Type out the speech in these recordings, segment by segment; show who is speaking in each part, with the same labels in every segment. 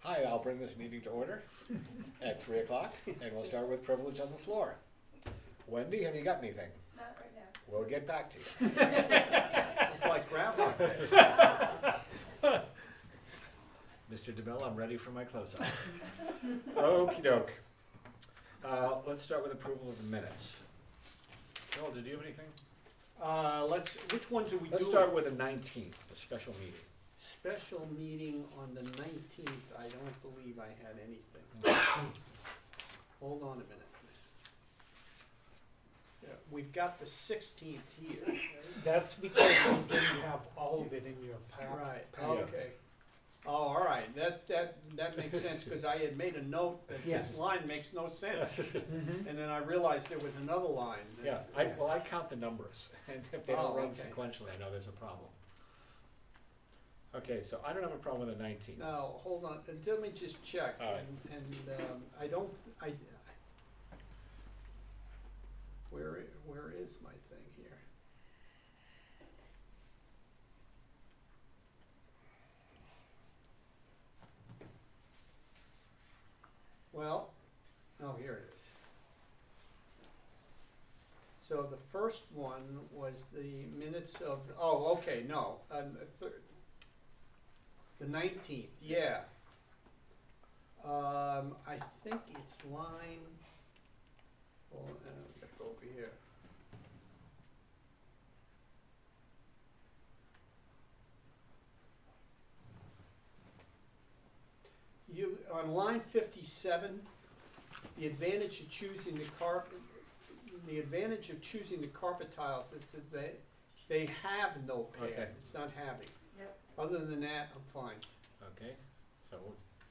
Speaker 1: Hi, I'll bring this meeting to order at 3 o'clock, and we'll start with privilege on the floor. Wendy, have you got anything?
Speaker 2: Not right now.
Speaker 1: We'll get back to you.
Speaker 3: This is like Groundhog Day.
Speaker 1: Mr. DeMille, I'm ready for my close-up. Okey doke. Let's start with approval of the minutes. Joel, did you have anything?
Speaker 3: Which ones are we doing?
Speaker 1: Let's start with the 19th, the special meeting.
Speaker 3: Special meeting on the 19th, I don't believe I had anything. Hold on a minute. Yeah, we've got the 16th here.
Speaker 4: That's because you didn't have all of it in your
Speaker 3: Right,
Speaker 4: packet.
Speaker 3: okay. Oh, all right, that makes sense, because I had made a note that
Speaker 4: Yes.
Speaker 3: this line makes no sense.
Speaker 4: Mhm.
Speaker 3: And then I realized there was another line.
Speaker 1: Yeah, well, I count the numbers, and if they don't
Speaker 3: Oh,
Speaker 1: run
Speaker 3: okay.
Speaker 1: sequentially, I know there's a problem. Okay, so I don't have a problem with the 19th.
Speaker 3: Now, hold on, let me just check,
Speaker 1: All right.
Speaker 3: and I don't, where is my thing here? Well, oh, here it is. So the first one was the minutes of, oh, okay, no, the 19th, yeah. I think it's line, hold on, let's go over here. On line 57, the advantage of choosing the carpet tiles, it's that they have no pad,
Speaker 1: Okay.
Speaker 3: it's not having.
Speaker 2: Yep.
Speaker 3: Other than that, I'm fine.
Speaker 1: Okay, so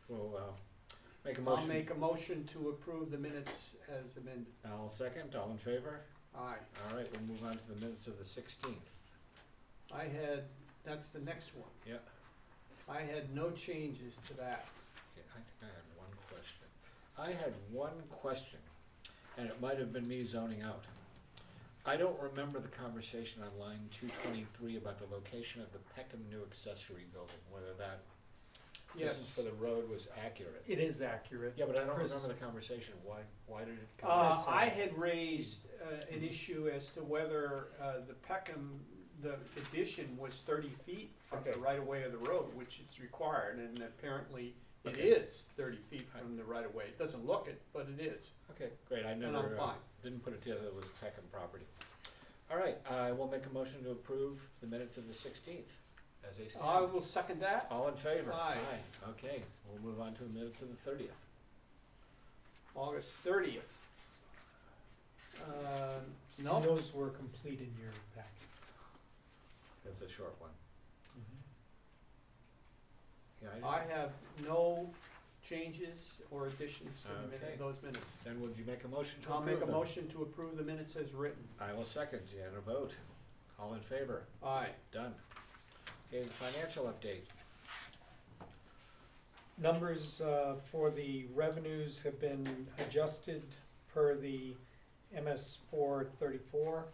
Speaker 1: we'll make a
Speaker 3: I'll
Speaker 1: motion.
Speaker 3: make a motion to approve the minutes as amended.
Speaker 1: I'll second, all in favor?
Speaker 3: Aye.
Speaker 1: All right, we'll move on to the minutes of the 16th.
Speaker 3: That's the next one.
Speaker 1: Yeah.
Speaker 3: I had no changes to that.
Speaker 1: Okay, I think I had one question. I had one question, and it might have been me zoning out. I don't remember the conversation on line 223 about the location of the Peckham new accessory building, whether that
Speaker 3: Yes.
Speaker 1: distance for the road was accurate.
Speaker 4: It is accurate.
Speaker 1: Yeah, but I don't
Speaker 4: Chris-
Speaker 1: remember the conversation. Why did it come up?
Speaker 3: I had raised an issue as to whether the Peckham, the addition was 30 feet from the
Speaker 1: Okay.
Speaker 3: right-of-way of the road, which it's required, and apparently it
Speaker 1: Okay.
Speaker 3: is 30 feet from the right-of-way. It doesn't look it, but it is.
Speaker 1: Okay, great, I
Speaker 3: I'm
Speaker 1: never,
Speaker 3: fine.
Speaker 1: didn't put it together, it was Peckham property. All right, I will make a motion to approve the minutes of the 16th as they stand.
Speaker 3: I will second that.
Speaker 1: All in favor?
Speaker 3: Aye.
Speaker 1: Okay, we'll move on to the minutes of the 30th.
Speaker 3: August 30th. No,
Speaker 4: Those were complete in your packet.
Speaker 1: That's a short one. Yeah,
Speaker 3: I have no changes or additions to the
Speaker 1: Okay.
Speaker 3: those minutes.
Speaker 1: Then would you make a motion to
Speaker 3: I'll
Speaker 1: approve
Speaker 3: make a
Speaker 1: them?
Speaker 3: motion to approve the minutes as written.
Speaker 1: I will second, and a vote. All in favor?
Speaker 3: Aye.
Speaker 1: Done. Okay, the financial update.
Speaker 4: Numbers for the revenues have been adjusted per the MS 434.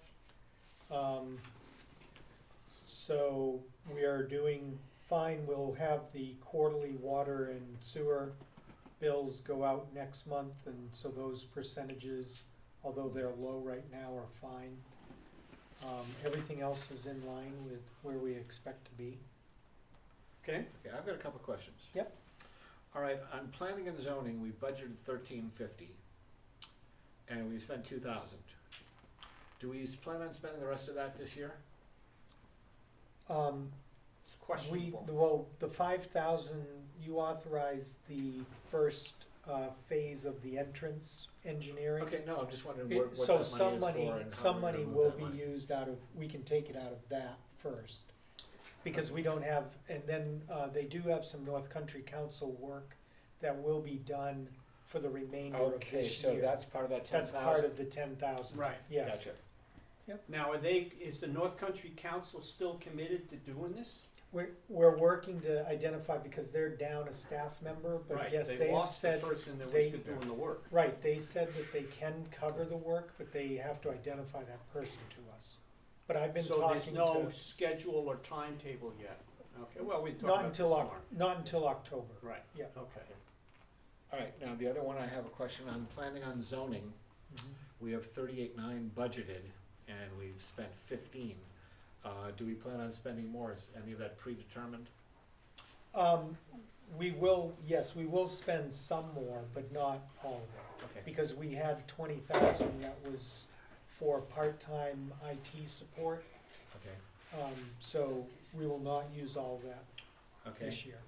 Speaker 4: So we are doing fine. We'll have the quarterly water and sewer bills go out next month, and so those percentages, although they're low right now, are fine. Everything else is in line with where we expect to be.
Speaker 3: Okay.
Speaker 1: Okay, I've got a couple questions.
Speaker 4: Yep.
Speaker 1: All right, on planning and zoning, we budgeted $1350, and we spent $2,000. Do we plan on spending the rest of that this year?
Speaker 3: It's questionable.
Speaker 4: Well, the 5,000, you authorized the first phase of the entrance engineering.
Speaker 1: Okay, no, I'm just wondering
Speaker 4: It-
Speaker 1: what
Speaker 4: So
Speaker 1: that money is
Speaker 4: some
Speaker 1: for
Speaker 4: money,
Speaker 1: and how
Speaker 4: some
Speaker 1: we're gonna
Speaker 4: money
Speaker 1: move
Speaker 4: will
Speaker 1: that
Speaker 4: be
Speaker 1: money.
Speaker 4: used out of, we can take it out of that first. Because we don't have, and then they do have some North Country Council work that will be done for the remainder of
Speaker 1: Okay,
Speaker 4: this
Speaker 1: so
Speaker 4: year.
Speaker 1: that's part of that 10,000?
Speaker 4: That's part of the 10,000.
Speaker 3: Right.
Speaker 4: Yes.
Speaker 1: Gotcha.
Speaker 3: Now, is the North Country Council still committed to doing this?
Speaker 4: We're working to identify, because they're down a staff member, but
Speaker 3: Right,
Speaker 4: yes,
Speaker 3: they
Speaker 4: they've
Speaker 3: lost the
Speaker 4: said,
Speaker 3: person that
Speaker 4: they-
Speaker 3: was doing the work.
Speaker 4: right, they said that they can cover the work, but they have to identify that person to us. But I've been
Speaker 3: So there's
Speaker 4: talking
Speaker 3: no
Speaker 4: to,
Speaker 3: schedule or timetable yet. Okay, well, we talked
Speaker 4: Not
Speaker 3: about this
Speaker 4: until,
Speaker 3: tomorrow.
Speaker 4: Not until October.
Speaker 3: Right,
Speaker 4: Yeah.
Speaker 3: okay.
Speaker 1: All right, now the other one I have a question on, planning on zoning.
Speaker 4: Mhm.
Speaker 1: We have 38.9 budgeted and we've spent 15. Do we plan on spending more? Is any of that predetermined?
Speaker 4: We will, yes, we will spend some more, but not all of it,
Speaker 1: Okay.
Speaker 4: because we had 20,000 that was for part-time IT support.
Speaker 1: Okay,
Speaker 4: So we will not use all of that
Speaker 1: okay.
Speaker 4: this year.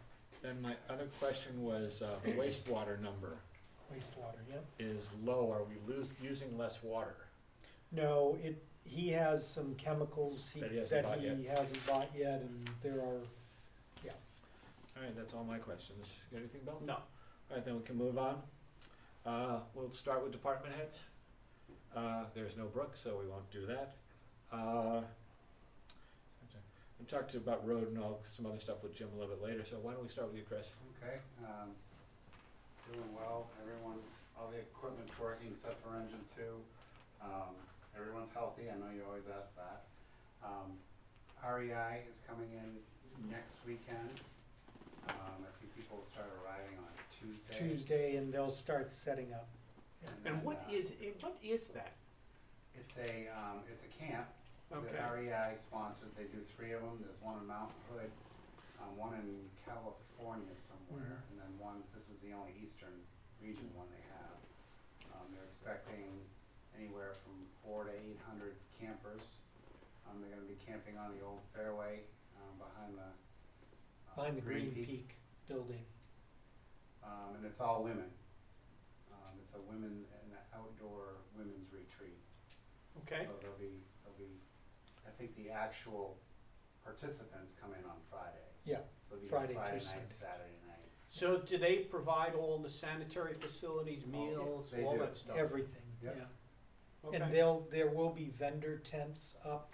Speaker 1: Then my other question was, the wastewater number
Speaker 4: Wastewater, yep.
Speaker 1: is low. Are we using less water?
Speaker 4: No, he has some chemicals
Speaker 1: That he hasn't bought
Speaker 4: he hasn't bought yet, and there are,
Speaker 1: All right, that's all my questions. You got anything, Bill?
Speaker 3: No,
Speaker 1: All right, then we can move on. We'll start with department heads. There's no Brooke, so we won't do that. We talked about road and all, some other stuff with Jim a little bit later, so why don't we start with you, Chris?
Speaker 2: Okay, doing well, everyone's, all the equipment's working except for engine two. Everyone's healthy, I know you always ask that. REI is coming in next weekend. I think people will start arriving on
Speaker 4: Tuesday, and they'll start setting up.
Speaker 3: and
Speaker 2: then,
Speaker 3: what is that?
Speaker 2: It's a camp that
Speaker 3: Okay,
Speaker 2: REI sponsors. They do 3 of them. There's one in Mountain Hood, one in California somewhere, and then one, this is the only eastern region one they have. They're expecting anywhere from 400 to 800 campers. They're gonna be camping on the old fairway, behind the
Speaker 4: Green Peak building.
Speaker 2: And it's all women. It's a women, an outdoor women's retreat.
Speaker 3: okay,
Speaker 2: So there'll be, I think the actual participants come in on Friday.
Speaker 4: Yeah,
Speaker 2: So it'll be
Speaker 4: Friday
Speaker 2: Friday
Speaker 4: through
Speaker 2: night,
Speaker 4: Sunday.
Speaker 2: Saturday night.
Speaker 3: so do they provide all the sanitary facilities, meals,
Speaker 2: They
Speaker 3: all
Speaker 2: do.
Speaker 3: that stuff?
Speaker 4: everything,
Speaker 2: Yep.
Speaker 4: yeah. And
Speaker 3: Okay,
Speaker 4: there will be vendor tents up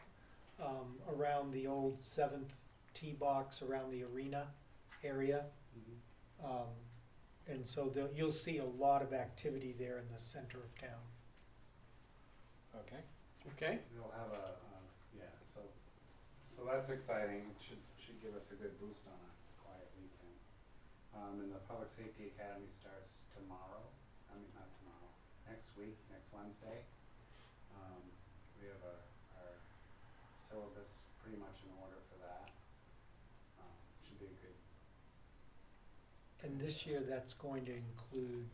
Speaker 4: around the old 7th tee box, around the arena area. And so you'll see a lot of activity there in the center of town.
Speaker 1: Okay.
Speaker 3: okay,
Speaker 2: We'll have yeah, so that's exciting. It should give us a good boost on a quiet weekend. And the Public Safety Academy starts tomorrow. I mean, not tomorrow, next week, next Wednesday. We have our syllabus pretty much in order for that. Should be a good.
Speaker 4: And this year, that's going to include,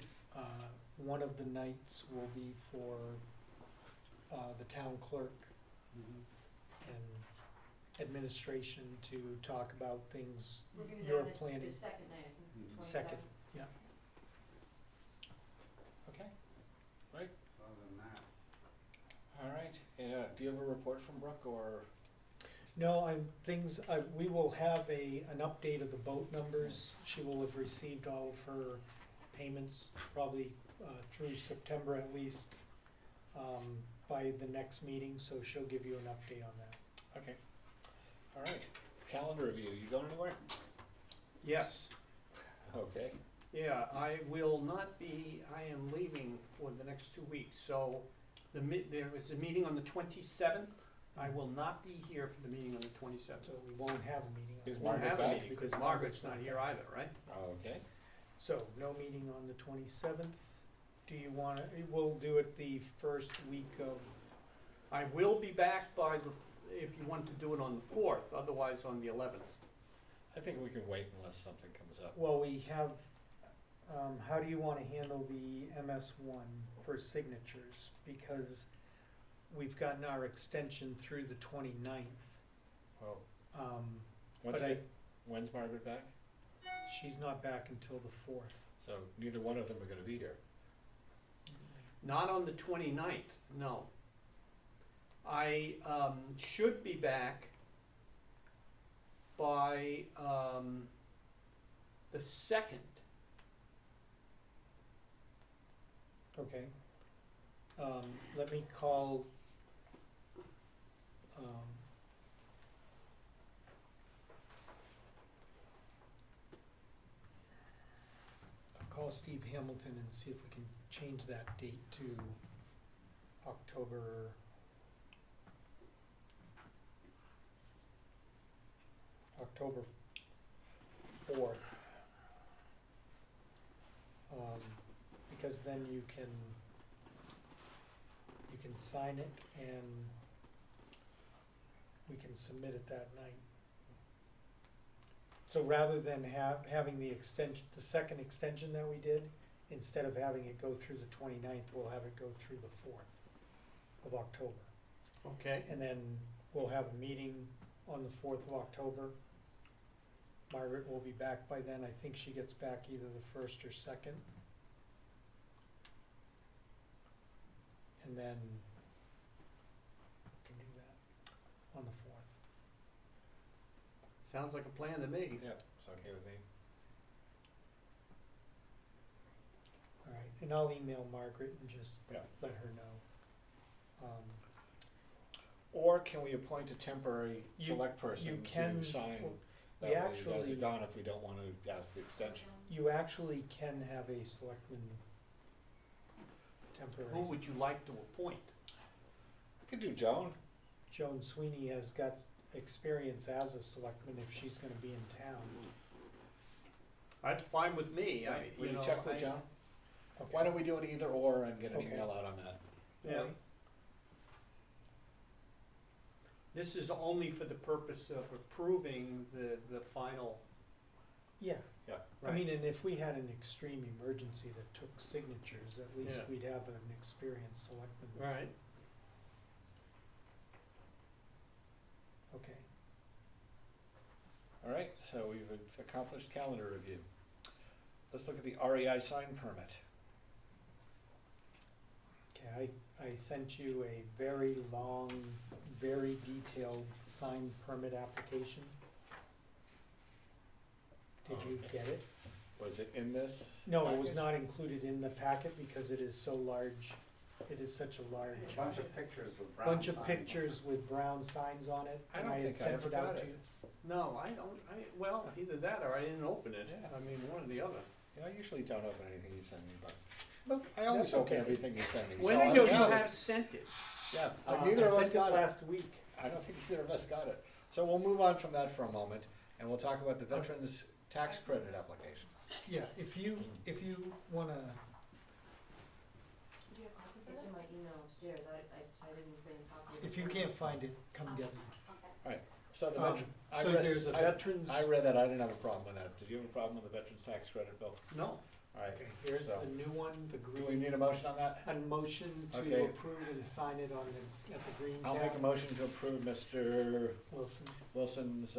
Speaker 4: one of the nights will be for the town clerk and administration to talk about things
Speaker 5: We're gonna
Speaker 4: you're
Speaker 5: have it
Speaker 4: planning.
Speaker 5: the second night, I think it's the
Speaker 4: Second,
Speaker 5: 27th.
Speaker 4: yeah.
Speaker 1: Okay,
Speaker 2: So other than that,
Speaker 1: all right. Do you have a report from Brooke, or?
Speaker 4: No, we will have an update of the boat numbers. She will have received all of her payments, probably through September at least, by the next meeting, so she'll give you an update on that.
Speaker 1: Okay. All right. Calendar review, you going anywhere?
Speaker 3: yes.
Speaker 1: Okay.
Speaker 3: Yeah, I will not be, I am leaving for the next 2 weeks, so there is a meeting on the 27th. I will not be here for the meeting on the 27th.
Speaker 4: So we won't have a meeting on
Speaker 1: Is
Speaker 4: the
Speaker 3: Won't have a
Speaker 1: back?
Speaker 3: meeting because Margaret's not here either, right?
Speaker 1: Okay.
Speaker 4: So, no meeting on the 27th. Do you want to, we'll do it the first week of,
Speaker 3: I will be back if you want to do it on the 4th, otherwise on the 11th.
Speaker 1: I think we can wait unless something comes up.
Speaker 4: well, we have, how do you want to handle the MS1 for signatures? Because we've gotten our extension through the 29th.
Speaker 1: Well,
Speaker 4: But
Speaker 1: when's Margaret back?
Speaker 4: she's not back until the 4th.
Speaker 1: So neither one of them are gonna be here.
Speaker 3: Not on the 29th, no. I should be back by the 2nd.
Speaker 4: Okay. Let me call, I'll call Steve Hamilton and see if we can change that date to October 4th. Because then you can sign it and we can submit it that night. So rather than having the extension, the second extension that we did, instead of having it go through the 29th, we'll have it go through the 4th of October.
Speaker 3: Okay,
Speaker 4: And then we'll have a meeting on the 4th of October. Margaret will be back by then. I think she gets back either the 1st or 2nd. And then we can do that on the 4th.
Speaker 3: sounds like a plan to me.
Speaker 1: Yeah, it's okay with me.
Speaker 4: All right, and I'll email Margaret and just
Speaker 1: Yeah.
Speaker 4: let her know.
Speaker 1: Or can we appoint a temporary
Speaker 4: You-
Speaker 1: select person
Speaker 4: you
Speaker 1: to
Speaker 4: can-
Speaker 1: sign?
Speaker 4: well,
Speaker 1: That
Speaker 4: we
Speaker 1: way you guys
Speaker 4: actually-
Speaker 1: are gone if we don't want to ask the extension.
Speaker 4: You actually can have a selectman temporary.
Speaker 3: Who would you like to appoint?
Speaker 1: I could do Joan.
Speaker 4: Joan Sweeney has got experience as a selectman if she's gonna be in town.
Speaker 3: That's fine with me,
Speaker 1: Will you
Speaker 3: know,
Speaker 1: check with
Speaker 3: I-
Speaker 1: Joan?
Speaker 4: Okay.
Speaker 1: Why don't we do an either or and get an
Speaker 4: Okay.
Speaker 1: email out on that?
Speaker 3: Yeah.
Speaker 4: Alright.
Speaker 3: This is only for the purpose of approving the final,
Speaker 4: Yeah,
Speaker 1: Yeah.
Speaker 4: I mean, and if we had an extreme emergency that took signatures, at least
Speaker 3: Yeah.
Speaker 4: we'd have an experienced selectman.
Speaker 3: Right.
Speaker 4: Okay,
Speaker 1: All right, so we've accomplished calendar review. Let's look at the REI sign permit.
Speaker 4: okay, I sent you a very long, very detailed sign permit application. Did you
Speaker 1: Okay.
Speaker 4: get it?
Speaker 1: Was it in this?
Speaker 4: No, it was
Speaker 1: package?
Speaker 4: not included in the packet because it is so large, it is such a large.
Speaker 2: A bunch of pictures with brown
Speaker 4: Bunch of
Speaker 2: signs.
Speaker 4: pictures with brown signs on it,
Speaker 1: I
Speaker 4: and
Speaker 1: don't
Speaker 4: I had
Speaker 1: think I
Speaker 4: sent
Speaker 1: ever
Speaker 4: it out
Speaker 1: got
Speaker 4: to
Speaker 1: it.
Speaker 4: you.
Speaker 3: No, well, either that or I didn't open it.
Speaker 1: Yeah.
Speaker 3: I mean, one or the other.
Speaker 1: Yeah, I usually don't open anything you send me, but
Speaker 4: Nope,
Speaker 1: I always
Speaker 4: that's
Speaker 1: open
Speaker 4: okay.
Speaker 1: everything you send me.
Speaker 3: When
Speaker 1: so
Speaker 3: I
Speaker 1: I
Speaker 3: know you
Speaker 1: got it.
Speaker 3: have sent it.
Speaker 1: Yeah,
Speaker 4: I
Speaker 1: neither of us
Speaker 4: sent it
Speaker 1: got it.
Speaker 4: last week.
Speaker 1: I don't think either of us got it. So we'll move on from that for a moment, and we'll talk about the veterans tax credit application.
Speaker 4: Yeah, if you wanna,
Speaker 5: Do you have copies of it? It's in my email upstairs, I didn't bring copies.
Speaker 4: if you can't find it, come get me.
Speaker 1: So the
Speaker 4: Um,
Speaker 1: veteran,
Speaker 4: So there's a veterans,
Speaker 1: I read that, I didn't have a problem with that. Did you have a problem with the veterans tax credit, Bill?
Speaker 3: No.
Speaker 1: All right,
Speaker 4: okay, here's
Speaker 1: so-
Speaker 4: the new one, the
Speaker 1: do we
Speaker 4: green,
Speaker 1: need a motion on that?
Speaker 4: a motion
Speaker 1: Okay.
Speaker 4: to approve and sign it on the, at the green
Speaker 1: I'll make a
Speaker 4: tab.
Speaker 1: motion to approve Mr.
Speaker 4: Wilson,
Speaker 1: Wilson's,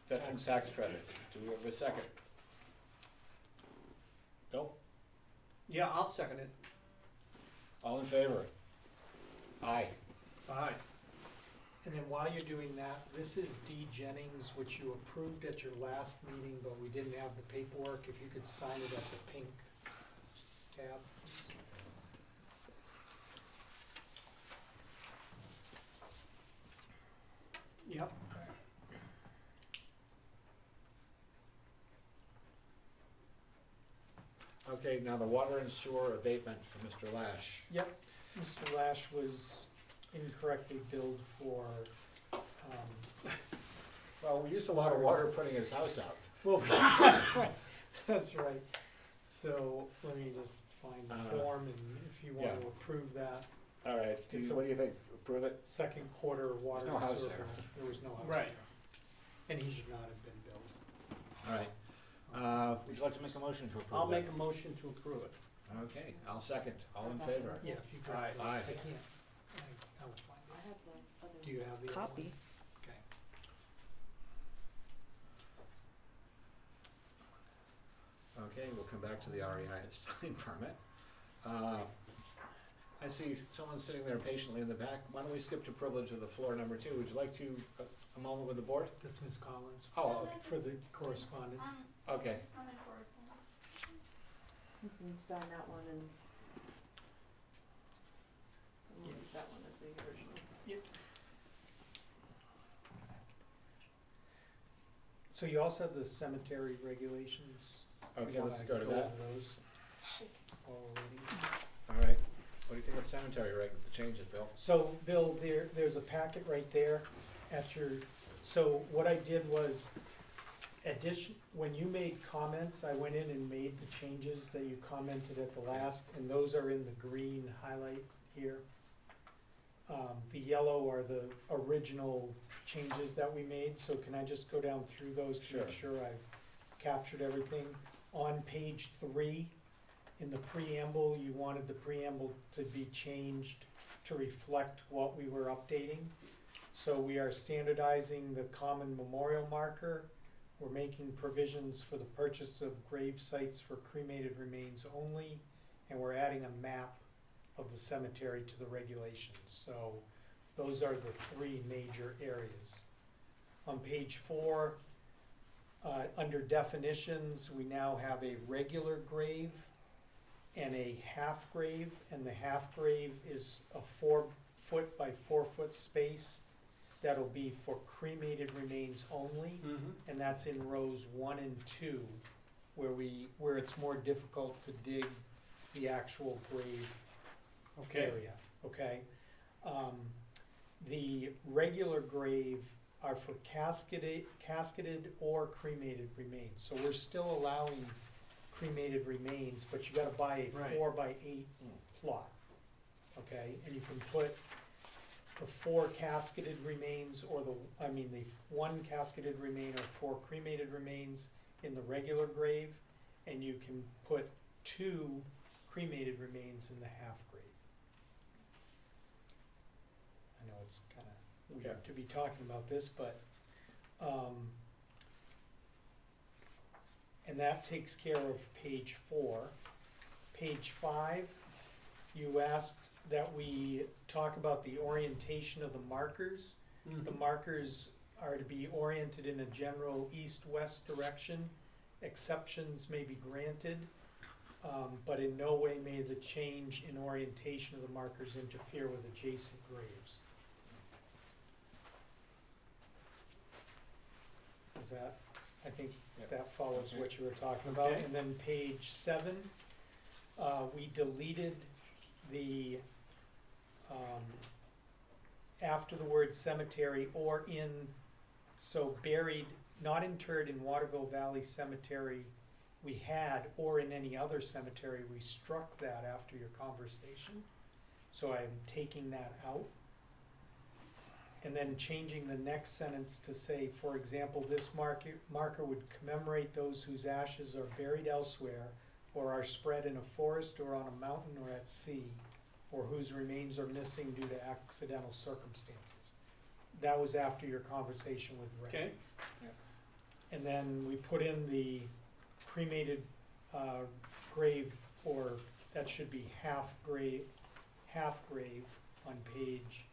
Speaker 1: veterans tax credit. Do we have a second? Bill,
Speaker 3: Yeah, I'll second it.
Speaker 1: all in favor? Aye.
Speaker 3: Aye.
Speaker 4: and then while you're doing that, this is D Jennings, which you approved at your last meeting, but we didn't have the paperwork, if you could sign it at the pink tab.
Speaker 3: Yep.
Speaker 1: Okay, now the water and sewer abatement for Mr. Lash.
Speaker 4: Yep, Mr. Lash was incorrectly billed for,
Speaker 1: Well, we used a lot of water putting his house out.
Speaker 4: well, that's right, that's right. So, let me just find the form, and if you want to
Speaker 1: yeah.
Speaker 4: approve that,
Speaker 1: All right, so what do you think? Approve it?
Speaker 4: second quarter water
Speaker 1: no
Speaker 4: and
Speaker 1: house
Speaker 4: sewer
Speaker 1: there.
Speaker 4: bill, there was no house
Speaker 3: Right.
Speaker 4: there. And he should not have been billed.
Speaker 1: All right. Would you like to make a motion to approve that?
Speaker 3: I'll make a motion to approve it.
Speaker 1: Okay, I'll second. All in favor?
Speaker 4: Yeah, if you could,
Speaker 3: Aye.
Speaker 4: please.
Speaker 1: Aye.
Speaker 4: I can't, I will find
Speaker 5: I
Speaker 4: it.
Speaker 5: have the other.
Speaker 4: Do you have the other one?
Speaker 5: Copy.
Speaker 4: Okay.
Speaker 1: Okay, we'll come back to the REI sign permit. I see someone sitting there patiently in the back. Why don't we skip to privilege of the floor number 2? Would you like to, a moment with the board?
Speaker 4: That's Ms. Collins.
Speaker 1: Oh, okay.
Speaker 4: For the correspondence.
Speaker 1: Okay.
Speaker 5: You can sign that one and we'll
Speaker 4: Yeah.
Speaker 5: use that one as the original.
Speaker 4: So you also have the cemetery regulations.
Speaker 1: Okay,
Speaker 4: You
Speaker 1: let's
Speaker 4: wanna
Speaker 1: go to that.
Speaker 4: over those already?
Speaker 1: All right. What do you think of cemetery reg, the changes, Bill?
Speaker 4: So, Bill, there's a packet right there at your So what I did was, when you made comments, I went in and made the changes that you commented at the last, and those are in the green highlight here. The yellow are the original changes that we made, so can I just go down through those to make sure I've captured everything? On page 3, in the preamble, you wanted the preamble to be changed to reflect what we were updating. So we are standardizing the common memorial marker. We're making provisions for the purchase of grave sites for cremated remains only, and we're adding a map of the cemetery to the regulations. So those are the 3 major areas. On page 4, under definitions, we now have a regular grave and a half grave, and the half grave is a 4-foot by 4-foot space that'll be for cremated remains only, and that's in rows 1 and 2, where it's more difficult to dig the actual grave area, okay? The regular grave are for casketed or cremated remains, so we're still allowing cremated remains, but you gotta buy a
Speaker 3: Right.
Speaker 4: 4 by 8 plot, okay? And you can put the 4 casketed remains, or the 1 casketed remain or 4 cremated remains in the regular grave, and you can put 2 cremated remains in the half grave. I know it's kinda weird to be talking about this, but, and that takes care of page 4. Page 5, you asked that we talk about the orientation of the markers. The markers are to be oriented in a general east-west direction. Exceptions may be granted, but in no way may the change in orientation of the markers interfere with adjacent graves. Is that, I think that follows what you were talking about.
Speaker 3: Okay.
Speaker 4: And then page 7, we deleted the, after the word cemetery or in, so buried, not interred in Waterville Valley Cemetery we had, or in any other cemetery, we struck that after your conversation. So I'm taking that out. And then changing the next sentence to say, for example, this marker would commemorate those whose ashes are buried elsewhere or are spread in a forest or on a mountain or at sea, or whose remains are missing due to accidental circumstances. That was after your conversation with Ray.
Speaker 3: Okay.
Speaker 4: And then we put in the cremated grave, or that should be half grave on page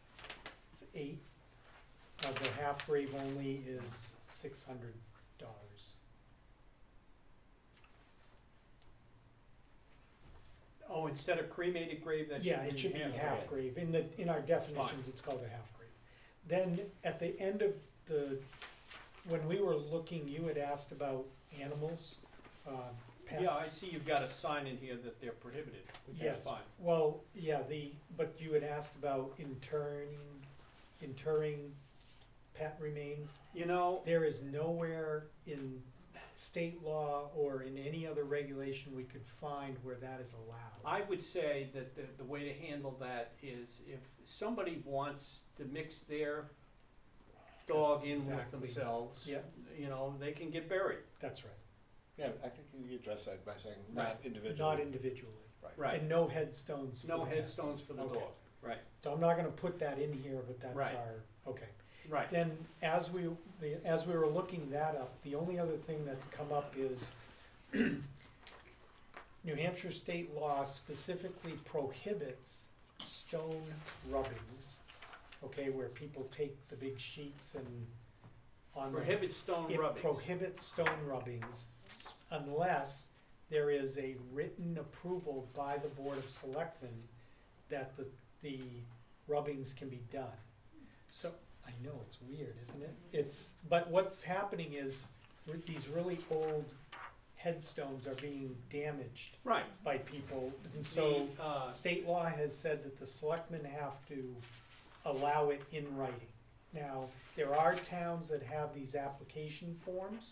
Speaker 4: 8. The half grave only is $600.
Speaker 3: Oh, instead of cremated grave, that should be
Speaker 4: Yeah, it should be half grave. In our definitions, it's called a half grave. Then at the end of when we were looking, you had asked about animals, pets.
Speaker 3: Yeah, I see you've got a sign in here that they're prohibited, which is
Speaker 4: Yes.
Speaker 3: fine.
Speaker 4: Well, yeah, but you had asked about interring pet remains.
Speaker 3: You know,
Speaker 4: There is nowhere in state law or in any other regulation we could find where that is allowed.
Speaker 3: I would say that the way to handle that is if somebody wants to mix their dog in with
Speaker 4: Exactly.
Speaker 3: themselves,
Speaker 4: Yeah,
Speaker 3: you know, they can get buried.
Speaker 4: that's right.
Speaker 1: Yeah, I think you address that by saying not
Speaker 3: Right.
Speaker 1: individually.
Speaker 4: Not individually.
Speaker 3: Right.
Speaker 4: And no headstones for
Speaker 3: No
Speaker 4: the pets.
Speaker 3: headstones for the
Speaker 4: Okay.
Speaker 3: dog. Right.
Speaker 4: So I'm not gonna put that in here, but that's
Speaker 3: Right.
Speaker 4: okay.
Speaker 3: Right.
Speaker 4: Then, as we were looking that up, the only other thing that's come up is New Hampshire state law specifically prohibits stone rubbings, okay, where people take the big sheets and on the.
Speaker 3: Prohibit stone
Speaker 4: It
Speaker 3: rubbing.
Speaker 4: prohibits stone rubbings unless there is a written approval by the Board of Selectmen that the rubbings can be done. So, I know, it's weird, isn't it? But what's happening is these really old headstones are being damaged
Speaker 3: Right.
Speaker 4: by people. And so
Speaker 3: The,
Speaker 4: state law has said that the selectmen have to allow it in writing. Now, there are towns that have these application forms.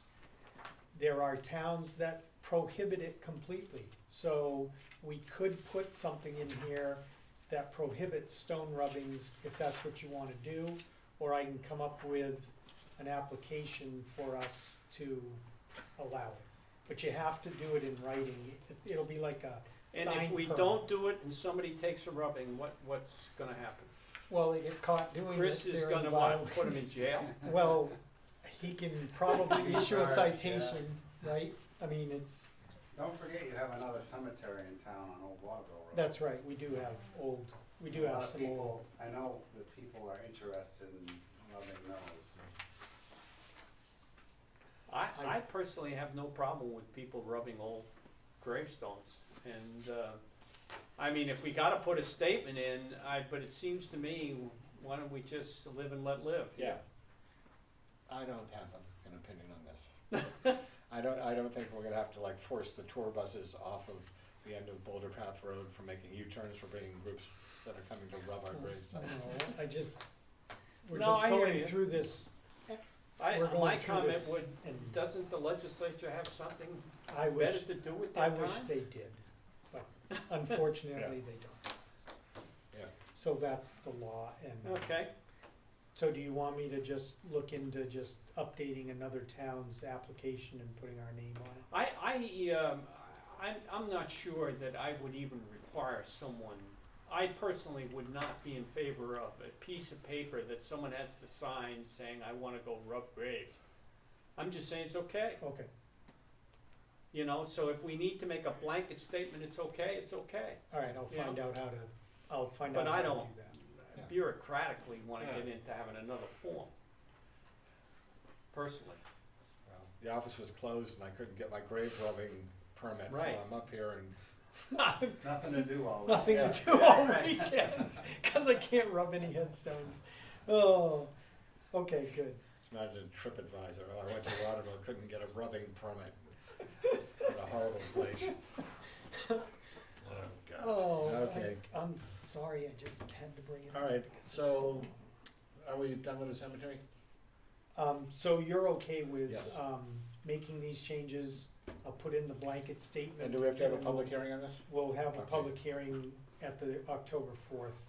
Speaker 4: There are towns that prohibit it completely. So we could put something in here that prohibits stone rubbings if that's what you wanna do, or I can come up with an application for us to allow it. But you have to do it in writing. It'll be like a
Speaker 3: And
Speaker 4: sign
Speaker 3: if we
Speaker 4: permit.
Speaker 3: don't do it and somebody takes a rubbing, what's gonna happen?
Speaker 4: Well, they get caught doing it.
Speaker 3: Chris is
Speaker 4: they're in
Speaker 3: gonna
Speaker 4: violation.
Speaker 3: what, put him in jail?
Speaker 4: Well, he can probably issue a
Speaker 2: Charged,
Speaker 4: citation, right? I mean, it's,
Speaker 2: Don't forget you have another cemetery in town on Old Waterville Road.
Speaker 4: that's right, we do have
Speaker 2: A lot of
Speaker 4: some old.
Speaker 2: people, I know that people are interested in rubbing those.
Speaker 3: I personally have no problem with people rubbing old gravestones. And, I mean, if we gotta put a statement in, but it seems to me, why don't we just live and let live?
Speaker 1: Yeah. I don't have an opinion on this. I don't think we're gonna have to like force the tour buses off of the end of Boulder Path Road for making U-turns for bringing groups that are coming to rub our grave sites.
Speaker 4: No, we're
Speaker 3: No,
Speaker 4: just
Speaker 3: I hear
Speaker 4: going
Speaker 3: you.
Speaker 4: through this,
Speaker 3: My
Speaker 4: We're going through
Speaker 3: comment
Speaker 4: this
Speaker 3: would,
Speaker 4: and-
Speaker 3: doesn't the legislature have something
Speaker 4: I wish,
Speaker 3: better to do with
Speaker 4: I
Speaker 3: their
Speaker 4: wish
Speaker 3: time?
Speaker 4: they did, but unfortunately they don't.
Speaker 1: Yeah.
Speaker 4: So that's the law, and,
Speaker 3: Okay,
Speaker 4: so do you want me to just look into just updating another town's application and putting our name on it?
Speaker 3: I'm not sure that I would even require someone, I personally would not be in favor of a piece of paper that someone has to sign saying, I wanna go rub graves. I'm just saying it's okay,
Speaker 4: Okay,
Speaker 3: you know, so if we need to make a blanket statement, it's okay,
Speaker 4: all right, I'll
Speaker 3: Yeah.
Speaker 4: find out how to, I'll find
Speaker 3: But
Speaker 4: out
Speaker 3: I
Speaker 4: how to do
Speaker 3: don't-
Speaker 4: that.
Speaker 1: Yeah.
Speaker 3: bureaucratically wanna
Speaker 1: Yeah.
Speaker 3: get into having another form. Personally.
Speaker 1: Well, the office was closed and I couldn't get my grave rubbing permit, so
Speaker 3: Right.
Speaker 1: I'm up here and,
Speaker 2: Nothing to do all week.
Speaker 4: Nothing
Speaker 1: Yeah.
Speaker 4: to do all weekend, cause I can't rub any headstones. Oh, okay, good.
Speaker 1: just imagine TripAdvisor, oh, I went to Waterville, couldn't get a rubbing permit. What a horrible place. Oh, God.
Speaker 4: Oh,
Speaker 1: Okay.
Speaker 4: I'm sorry, I just had to bring it up.
Speaker 1: All right,
Speaker 4: because it's
Speaker 1: so are we done with the cemetery?
Speaker 4: So you're okay with,
Speaker 1: Yes.
Speaker 4: making these changes? I'll put in the blanket statement.
Speaker 1: And do we have to have a
Speaker 4: and
Speaker 1: public hearing on this?
Speaker 4: We'll have a
Speaker 1: Okay.
Speaker 4: public hearing at the October 4th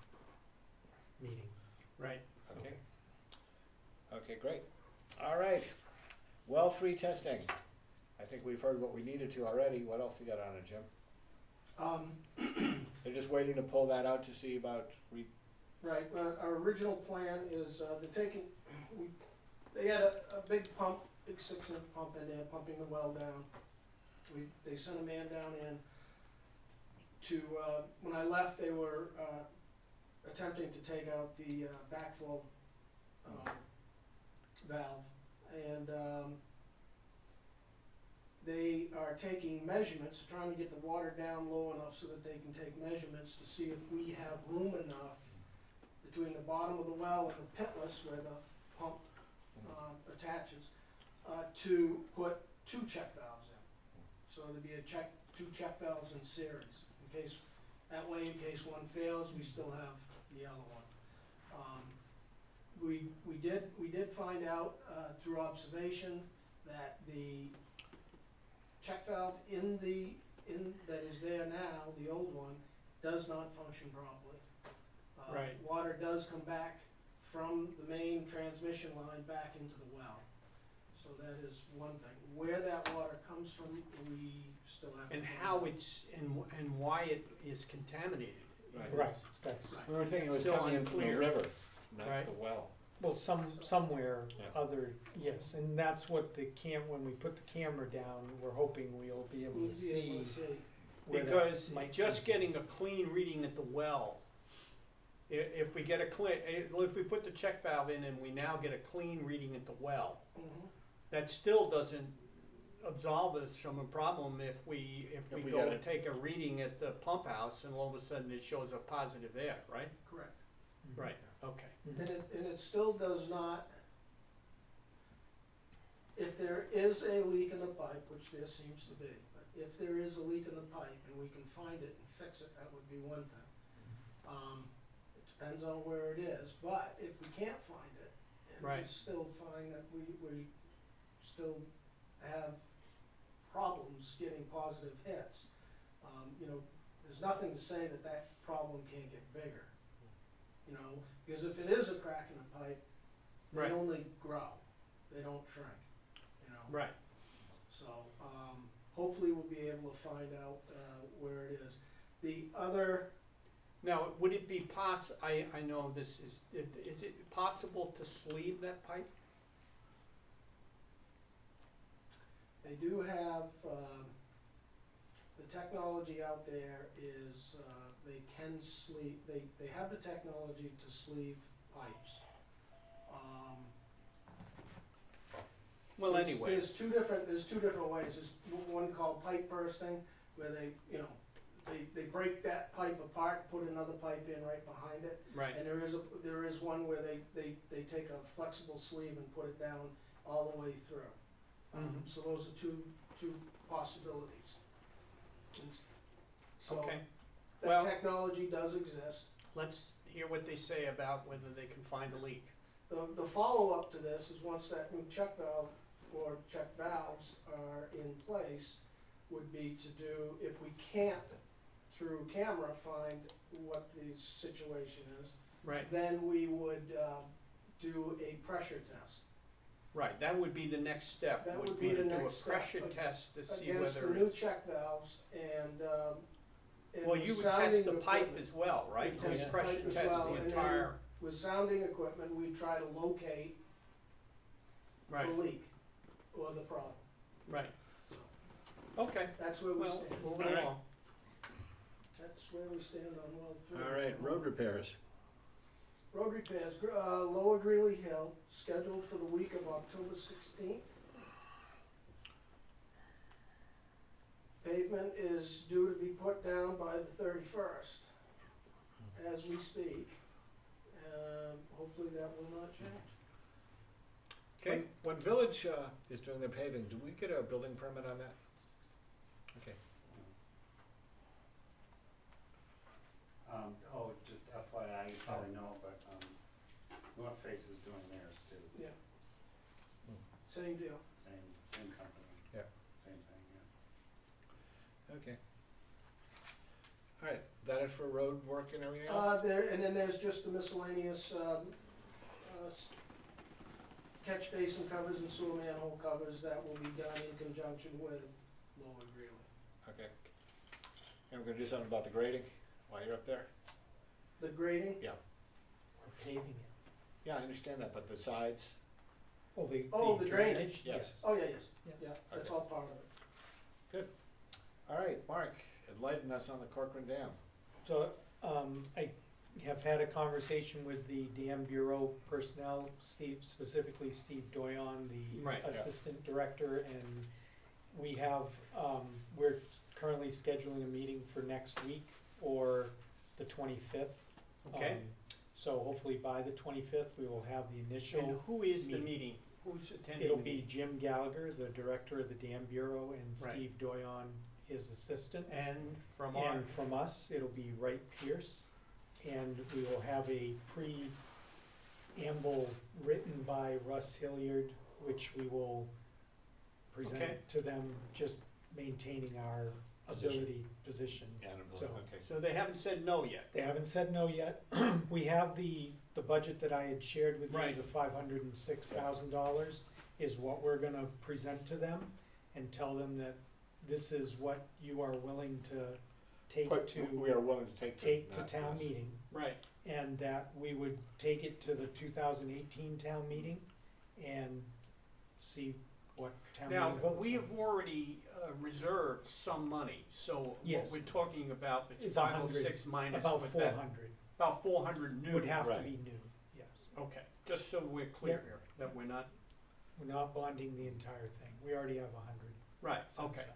Speaker 4: meeting.
Speaker 3: Right.
Speaker 1: Okay. Okay, great. All right. Well, 3 testing. I think we've heard what we needed to already. What else you got on it, Jim? They're just waiting to pull that out to see about
Speaker 6: Right, our original plan is, they're taking, they had a big pump, big 6-inch pump in there, pumping the well down. They sent a man down in to, when I left, they were, attempting to take out the, backflow, valve. And, they are taking measurements, trying to get the water down low enough so that they can take measurements to see if we have room enough between the bottom of the well and the pitless where the pump attaches, to put 2 check valves in. So there'd be 2 check valves in series, in case, that way in case one fails, we still have the other one. We did find out, through observation, that the check valve that is there now, the old one, does not function properly.
Speaker 3: Right.
Speaker 6: Water does come back from the main transmission line back into the well. So that is one thing. Where that water comes from, we still have to.
Speaker 3: And
Speaker 6: find
Speaker 3: how
Speaker 6: out.
Speaker 3: it's, and why it is contaminated.
Speaker 4: Right, that's,
Speaker 3: Right.
Speaker 1: We were thinking it was
Speaker 3: Still
Speaker 1: coming in from the
Speaker 3: unclear.
Speaker 1: river, not
Speaker 3: Right.
Speaker 1: the well.
Speaker 4: well, somewhere
Speaker 1: Yeah.
Speaker 4: other, yes, and that's what when we put the camera down, we're hoping we'll be able
Speaker 6: We'll
Speaker 4: to
Speaker 6: be able
Speaker 4: see
Speaker 6: to see.
Speaker 4: where that
Speaker 3: Because
Speaker 4: might
Speaker 3: just
Speaker 4: be.
Speaker 3: getting a clean reading at the well, if we get if we put the check valve in and we now get a clean reading at the well,
Speaker 6: Mhm.
Speaker 3: that still doesn't absolve us from a problem if we
Speaker 1: we
Speaker 3: go
Speaker 1: get
Speaker 3: and
Speaker 1: it.
Speaker 3: take a reading at the pump house and all of a sudden it shows a positive there, right?
Speaker 6: Correct.
Speaker 3: Right, okay.
Speaker 4: Mhm.
Speaker 6: And it still does not, if there is a leak in the pipe, which there seems to be, but if there is a leak in the pipe and we can find it and fix it, that would be one thing. It depends on where it is, but if we can't find it we
Speaker 3: Right.
Speaker 6: still find that we still have problems getting positive hits. You know, there's nothing to say that that problem can't get bigger. You know, because if it is a crack in the pipe, they
Speaker 3: Right.
Speaker 6: only grow, they don't shrink, you know?
Speaker 3: Right.
Speaker 6: So, hopefully we'll be able to find out, where it is. The other,
Speaker 3: Now, would it be I know this is it possible to sleeve that pipe?
Speaker 6: they do have, the technology out there is, they can sleeve, they have the technology to sleeve pipes.
Speaker 3: Well, anyway,
Speaker 6: There's two different ways. There's one called pipe bursting, where they, you know, they break that pipe apart, put another pipe in right behind it.
Speaker 3: right,
Speaker 6: And there is one where they take a flexible sleeve and put it down all the way through.
Speaker 3: Mhm.
Speaker 6: So those are two possibilities. And so
Speaker 3: okay.
Speaker 6: that
Speaker 3: Well-
Speaker 6: technology does exist.
Speaker 3: Let's hear what they say about whether they can find a leak.
Speaker 6: The follow-up to this is once that new check valve or check valves are in place, would be to do, if we can't through camera find what the situation is,
Speaker 3: Right,
Speaker 6: then we would do a pressure test
Speaker 3: right, that would be the next step,
Speaker 6: That
Speaker 3: would
Speaker 6: would
Speaker 3: be
Speaker 6: be
Speaker 3: to
Speaker 6: the
Speaker 3: do a
Speaker 6: next step,
Speaker 3: pressure test to see
Speaker 6: against the
Speaker 3: whether
Speaker 6: new
Speaker 3: it's.
Speaker 6: check valves and
Speaker 3: Well, you would
Speaker 6: sounding
Speaker 3: test the pipe
Speaker 6: equipment.
Speaker 3: as well, right?
Speaker 6: We'd test
Speaker 3: You'd
Speaker 6: the
Speaker 3: pressure
Speaker 6: pipe as
Speaker 3: test
Speaker 6: well,
Speaker 3: the
Speaker 6: and then
Speaker 3: entire,
Speaker 6: With sounding equipment, we try to locate
Speaker 3: right,
Speaker 6: the leak or the problem.
Speaker 3: right,
Speaker 6: So
Speaker 3: okay,
Speaker 6: that's where we
Speaker 3: well,
Speaker 6: stand.
Speaker 3: moving
Speaker 1: All right.
Speaker 3: along.
Speaker 6: That's where we stand on well 3.
Speaker 1: All right, road repairs.
Speaker 6: Road repairs, Lower Greeley Hill, scheduled for the week of October 16th. Pavement is due to be put down by the 31st, as we speak. Hopefully that will not change.
Speaker 3: Okay,
Speaker 1: When Village is doing their paving, do we get a building permit on that? Okay.
Speaker 2: Just FYI, you probably know, but, North Face is doing theirs too.
Speaker 6: Yeah. Same deal.
Speaker 2: Same company.
Speaker 1: Yeah.
Speaker 2: Same thing, yeah.
Speaker 1: Okay. All right, that it for road work and everything else?
Speaker 6: And then there's just the miscellaneous, catch basin covers and sewer manhole covers that will be done in conjunction with Lower Greeley.
Speaker 1: Okay. And we're gonna do something about the grading while you're up there?
Speaker 6: The grading,
Speaker 1: Yeah.
Speaker 4: We're paving it.
Speaker 1: Yeah, I understand that, but the sides?
Speaker 6: The drainage.
Speaker 1: Yes.
Speaker 6: Oh, yeah, yes,
Speaker 4: Yeah.
Speaker 6: yeah, that's
Speaker 1: Okay.
Speaker 6: all part of it.
Speaker 1: All right, Mark, enlighten us on the Corcoran Dam.
Speaker 4: So, I have had a conversation with the Dam Bureau personnel, specifically Steve Doyon, the
Speaker 3: Right, yeah.
Speaker 4: Assistant Director, and we have, we're currently scheduling a meeting for next week or the 25th.
Speaker 3: okay,
Speaker 4: So hopefully by the 25th, we will have the
Speaker 3: and
Speaker 4: initial,
Speaker 3: who is the
Speaker 4: meeting.
Speaker 3: meeting? Who's attending
Speaker 4: it'll
Speaker 3: the
Speaker 4: be
Speaker 3: meeting?
Speaker 4: Jim Gallagher, the Director of the Dam Bureau, and
Speaker 3: Right.
Speaker 4: Steve Doyon, his assistant.
Speaker 3: And from our,
Speaker 4: And from us, it'll be Wright Pierce, and we will have a preamble written by Russ Hilliard, which we will
Speaker 3: Okay.
Speaker 4: present to them, just maintaining our position.
Speaker 1: Yeah,
Speaker 4: So-
Speaker 1: okay.
Speaker 3: so they haven't said no yet?
Speaker 4: They haven't said no yet. We have the budget that I had shared with you,
Speaker 3: Right.
Speaker 4: the $506,000 is what we're gonna present to them and tell them that this is what you are willing to take
Speaker 1: But we are willing to take
Speaker 4: to town meeting,
Speaker 3: Right,
Speaker 4: and that we would take it to the 2018 town meeting and see what town
Speaker 3: now,
Speaker 4: meeting votes
Speaker 3: we
Speaker 4: on.
Speaker 3: have already reserved some money, so what
Speaker 4: Yes.
Speaker 3: we're talking about, it's
Speaker 4: It's
Speaker 3: 506 minus
Speaker 4: About
Speaker 3: with that,
Speaker 4: 400
Speaker 3: about 400 new.
Speaker 4: would have to
Speaker 1: Right.
Speaker 4: be new, yes.
Speaker 3: Okay, just so we're clear
Speaker 4: Yep.
Speaker 3: here, that we're not,
Speaker 4: We're not bonding the entire thing, we already have 100.
Speaker 3: right,
Speaker 4: set
Speaker 3: okay,
Speaker 4: aside.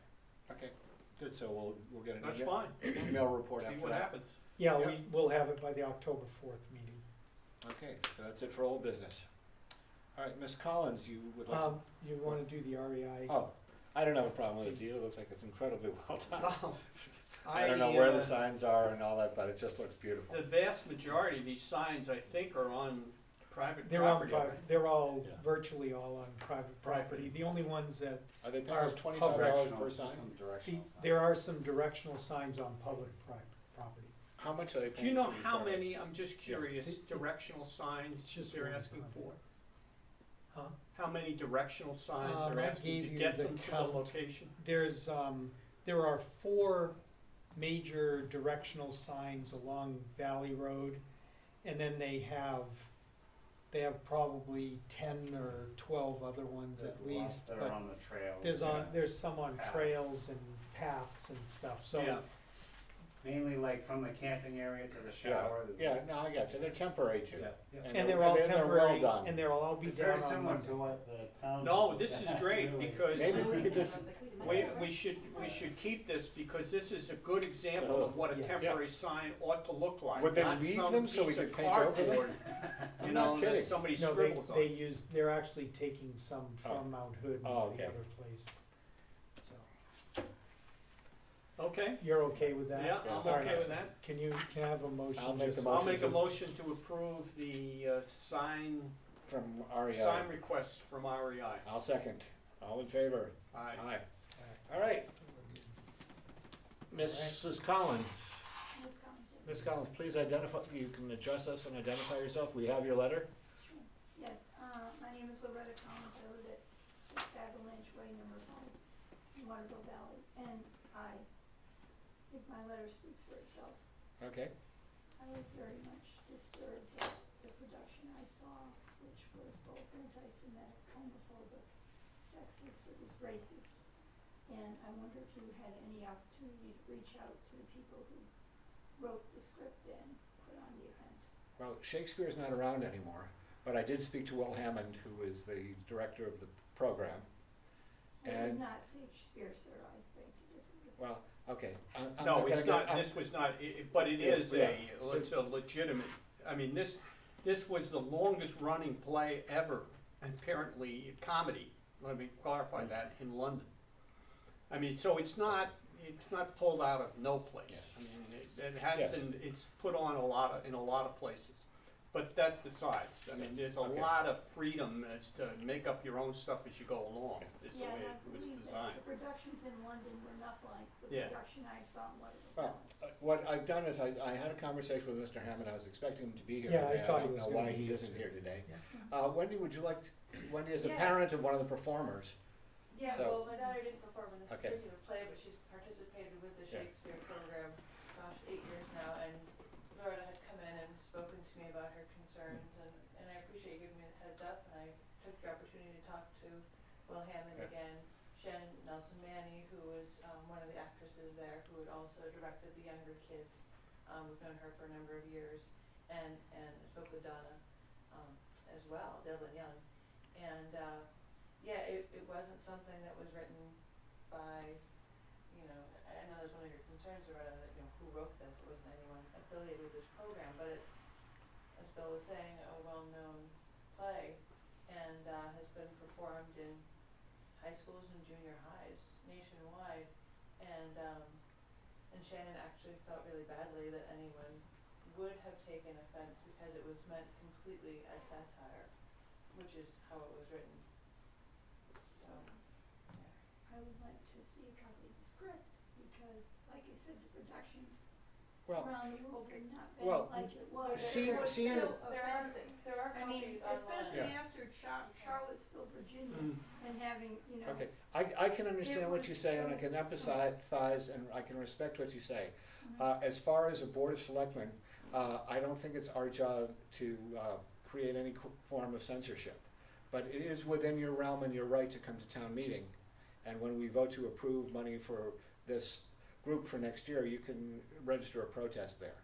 Speaker 1: Okay, good, so we'll get an
Speaker 3: that's
Speaker 1: email,
Speaker 3: fine,
Speaker 1: email report
Speaker 3: see
Speaker 1: after
Speaker 3: what
Speaker 1: that.
Speaker 3: happens.
Speaker 4: Yeah,
Speaker 1: Yeah.
Speaker 4: we will have it by the October 4th meeting.
Speaker 1: Okay, so that's it for old business. All right, Ms. Collins, you would like,
Speaker 4: You wanna do the REI?
Speaker 1: oh, I don't have a problem with it, do you? It looks like it's incredibly well done.
Speaker 3: Well,
Speaker 1: I don't know where the
Speaker 3: uh,
Speaker 1: signs are and all that, but it just looks beautiful.
Speaker 3: The vast majority of these signs, I think, are on private
Speaker 4: They're on
Speaker 3: property,
Speaker 4: private,
Speaker 3: right?
Speaker 4: they're all,
Speaker 1: Yeah.
Speaker 4: virtually all on private property. The only ones that,
Speaker 1: Are they paying
Speaker 4: Are
Speaker 1: us $25
Speaker 2: Directional,
Speaker 1: per sign?
Speaker 2: some directional signs.
Speaker 4: there are some directional signs on public property.
Speaker 1: How much are they
Speaker 3: Do
Speaker 1: paying?
Speaker 3: you know
Speaker 1: for these
Speaker 3: how
Speaker 1: photos?
Speaker 3: many, I'm just curious,
Speaker 4: It-
Speaker 3: directional
Speaker 4: It's
Speaker 3: signs
Speaker 4: just
Speaker 3: they're
Speaker 4: one
Speaker 3: asking
Speaker 4: sign.
Speaker 3: for?
Speaker 4: Huh?
Speaker 3: How many directional signs
Speaker 4: I
Speaker 3: they're asking
Speaker 4: gave
Speaker 3: to
Speaker 4: you
Speaker 3: get
Speaker 4: the
Speaker 3: them to the
Speaker 4: count.
Speaker 3: location?
Speaker 4: There's, there are 4 major directional signs along Valley Road, and then they have probably 10 or 12 other ones
Speaker 2: There's
Speaker 4: at
Speaker 2: lots
Speaker 4: least,
Speaker 2: that are
Speaker 4: but
Speaker 2: on the trails.
Speaker 4: there's some on
Speaker 2: Paths.
Speaker 4: trails and paths and stuff, so.
Speaker 3: Yeah.
Speaker 2: Mainly like from the camping area to the shower. there's-
Speaker 1: Yeah, no, I got you, they're temporary too.
Speaker 2: Yeah, yeah.
Speaker 4: And they're all
Speaker 1: well
Speaker 4: temporary,
Speaker 1: done.
Speaker 4: and they'll all be
Speaker 2: It's
Speaker 4: down
Speaker 2: very
Speaker 4: on
Speaker 2: similar
Speaker 4: Monday.
Speaker 2: to what the town.
Speaker 3: No,
Speaker 2: did.
Speaker 3: this is great,
Speaker 2: Really.
Speaker 3: because
Speaker 1: Maybe we could just,
Speaker 3: we should keep this, because this is a good example of what a
Speaker 4: Yes.
Speaker 3: temporary sign ought to look like.
Speaker 1: Would they
Speaker 3: not
Speaker 1: leave
Speaker 3: some
Speaker 1: them so we
Speaker 3: piece of
Speaker 1: could paint over them?
Speaker 3: cardboard,
Speaker 1: I'm
Speaker 3: You
Speaker 1: not
Speaker 3: know, that
Speaker 1: kidding.
Speaker 3: somebody
Speaker 4: No,
Speaker 3: scribbles on.
Speaker 4: they're actually taking some from Mount Hood and
Speaker 1: Oh,
Speaker 4: the
Speaker 1: okay.
Speaker 4: other place. So,
Speaker 3: Okay,
Speaker 4: you're okay with that?
Speaker 3: yeah,
Speaker 1: Yeah.
Speaker 3: I'm
Speaker 4: All right.
Speaker 3: okay with that.
Speaker 4: Can I have a motion?
Speaker 1: I'll make the
Speaker 4: just-
Speaker 3: I'll
Speaker 1: Motion
Speaker 3: make a
Speaker 1: to-
Speaker 3: motion to approve the sign
Speaker 1: from REI.
Speaker 3: sign request from REI.
Speaker 1: I'll second. All in favor?
Speaker 3: Aye.
Speaker 1: Aye. All right, Mrs. Collins. Ms. Collins, please identify, you can address us and identify yourself. We have your letter.
Speaker 7: Yes, my name is Loretta Collins, I live at 6 Avalanche Way, number 5, in Waterville Valley, and I think my letter speaks for itself.
Speaker 1: Okay.
Speaker 7: I was very much disturbed at the production I saw, which was both anti-Semitic, homophobic, sexist, it was racist. And I wonder if you had any opportunity to reach out to the people who wrote the script and put on the event.
Speaker 1: Well, Shakespeare's not around anymore, but I did speak to Will Hammond, who is the director of the program.
Speaker 7: It was
Speaker 1: And,
Speaker 7: not Shakespeare, sir, I beg to differ with you.
Speaker 1: well, okay. I'm
Speaker 3: No,
Speaker 1: gonna
Speaker 3: it's
Speaker 1: get-
Speaker 3: not,
Speaker 1: I'm-
Speaker 3: this was not, but it is it's a legitimate, I mean, this was the longest running play ever, apparently, comedy, let me clarify that, in London. I mean, so it's not pulled out of no place.
Speaker 1: Yes.
Speaker 3: I mean, it has
Speaker 1: Yes.
Speaker 3: been, it's put on in a lot of places. But that besides, I mean, there's a
Speaker 1: Okay.
Speaker 3: lot of freedom as to make up your own stuff as you go along, is the
Speaker 7: Yeah,
Speaker 3: way
Speaker 7: and I
Speaker 3: it was
Speaker 7: believe that
Speaker 3: designed.
Speaker 7: the productions in London were not like the
Speaker 3: Yeah.
Speaker 7: production I saw in Waterville
Speaker 1: Well,
Speaker 7: Valley.
Speaker 1: what I've done is I had a conversation with Mr. Hammond. I was expecting him to be here
Speaker 4: Yeah, I
Speaker 1: today.
Speaker 4: thought he
Speaker 1: don't
Speaker 4: was
Speaker 1: know
Speaker 4: gonna
Speaker 1: why
Speaker 4: be
Speaker 1: he
Speaker 4: here
Speaker 1: isn't here today.
Speaker 4: Yeah.
Speaker 1: Wendy, would you like, Wendy is a
Speaker 5: Yeah.
Speaker 1: parent of one of the performers.
Speaker 5: Yeah,
Speaker 1: So-
Speaker 5: well, my daughter didn't perform in this
Speaker 1: Okay.
Speaker 5: particular play, but she's participated with the
Speaker 1: Yeah.
Speaker 5: Shakespeare program, 8 years now, and Loretta had come in and spoken to me about her concerns, and I appreciate you giving me the heads up, and I took the opportunity to talk to Will Hammond
Speaker 1: Yeah.
Speaker 5: again, Shannon Nelson Manny, who was one of the actresses there, who had also directed the younger kids. We've known her for a number of years, and I spoke with Donna as well, Devlin Young, and yeah, it wasn't something that was written by, I know that's one of your concerns around, who wrote this, it wasn't anyone affiliated with this program, but it's, as Bill was saying, a well-known play, and has been performed in high schools and junior highs nationwide, and Shannon actually felt really badly that anyone would have taken offense because it was meant completely as satire, which is how it was written. So, yeah.
Speaker 7: I would like to see a copy of the script, because, like I said, the productions
Speaker 1: Well,
Speaker 7: around the world have not
Speaker 1: well,
Speaker 7: been like it was.
Speaker 1: see-
Speaker 7: It was
Speaker 1: see-
Speaker 7: still
Speaker 5: There are
Speaker 7: offensive. I mean,
Speaker 5: copies online.
Speaker 7: especially
Speaker 1: Yeah.
Speaker 7: after Charlottesville, Virginia,
Speaker 3: Mm.
Speaker 7: and having,
Speaker 1: okay, I can understand what you
Speaker 7: was-
Speaker 1: say, and I
Speaker 7: it
Speaker 1: can
Speaker 7: was-
Speaker 1: empathize, and I can respect what you say.
Speaker 7: Mhm.
Speaker 1: As far as a board of selectmen, I don't think it's our job to create any form of censorship. But it is within your realm and your right to come to town meeting. And when we vote to approve money for this group for next year, you can register a protest there.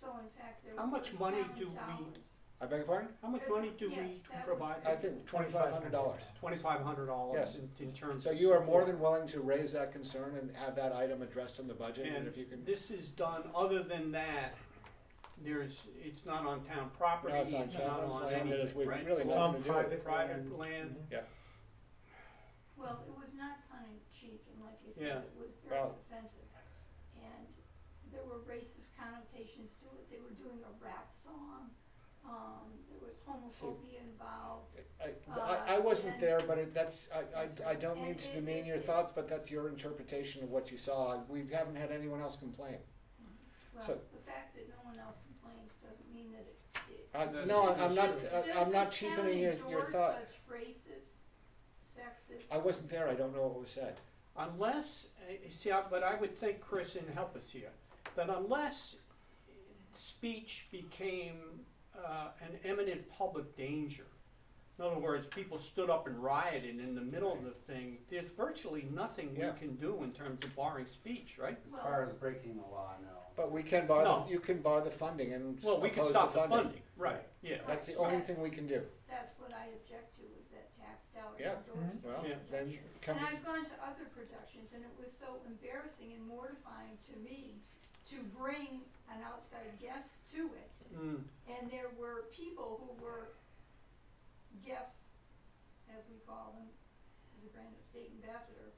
Speaker 7: So in fact, there were
Speaker 3: How much money
Speaker 7: town
Speaker 3: do we-
Speaker 7: dollars.
Speaker 1: I beg your pardon?
Speaker 3: How much money do we
Speaker 7: Yes, that
Speaker 3: provide?
Speaker 7: was-
Speaker 1: I think $2,500.
Speaker 3: $2,500
Speaker 1: Yes.
Speaker 3: in terms
Speaker 1: So
Speaker 3: of
Speaker 1: you are
Speaker 3: support.
Speaker 1: more than willing to raise that concern and have that item addressed in the budget, and
Speaker 3: And
Speaker 1: if you can.
Speaker 3: this is done, other than that, it's not on town property,
Speaker 1: No, it's on
Speaker 3: it's
Speaker 1: town-
Speaker 3: not
Speaker 1: it's
Speaker 3: on
Speaker 1: on
Speaker 3: any,
Speaker 1: this, we
Speaker 3: right?
Speaker 1: really
Speaker 3: So
Speaker 1: nothing
Speaker 4: On
Speaker 1: to do with
Speaker 4: private
Speaker 3: private
Speaker 4: land.
Speaker 3: land.
Speaker 4: Mhm.
Speaker 1: Yeah,
Speaker 7: Well, it was not tongue in cheek, and like I
Speaker 3: Yeah.
Speaker 7: said, it was very
Speaker 1: Well-
Speaker 7: offensive. And there were racist connotations to it. They were doing a rap song, there was homophobia involved.
Speaker 1: I wasn't
Speaker 7: and-
Speaker 1: there, but I don't mean
Speaker 7: And
Speaker 1: to
Speaker 7: it-
Speaker 1: demean your thoughts, but that's your interpretation of what you saw. We haven't had anyone else complain.
Speaker 7: Well,
Speaker 1: So-
Speaker 7: the fact that no one else complains doesn't mean that it.
Speaker 3: That's
Speaker 1: No,
Speaker 3: true.
Speaker 1: I'm not cheapening your thought.
Speaker 7: Does this town endorse such racist, sexist?
Speaker 1: I wasn't there, I don't know what was said.
Speaker 3: Unless, but I would think, Chris, and help us here, that unless speech became an imminent public danger, in other words, people stood up and rioted in the middle of the thing, there's virtually nothing we
Speaker 1: Yeah.
Speaker 3: can do in terms of barring speech, right?
Speaker 2: As far as breaking the law, no.
Speaker 1: But we can bar,
Speaker 3: No.
Speaker 1: you can bar the funding and
Speaker 3: Well, we can
Speaker 1: oppose
Speaker 3: stop the funding, right, yeah.
Speaker 1: That's the only thing we can do.
Speaker 7: That's what I object to, is that tax dollars
Speaker 1: Yeah.
Speaker 7: endorse.
Speaker 1: Well,
Speaker 3: Yeah.
Speaker 1: then come,
Speaker 7: And I've gone to other productions, and it was so embarrassing and mortifying to me to bring an outside guest to it.
Speaker 3: Mm,
Speaker 7: And there were people who were guests, as we call them, as a Granite State ambassador,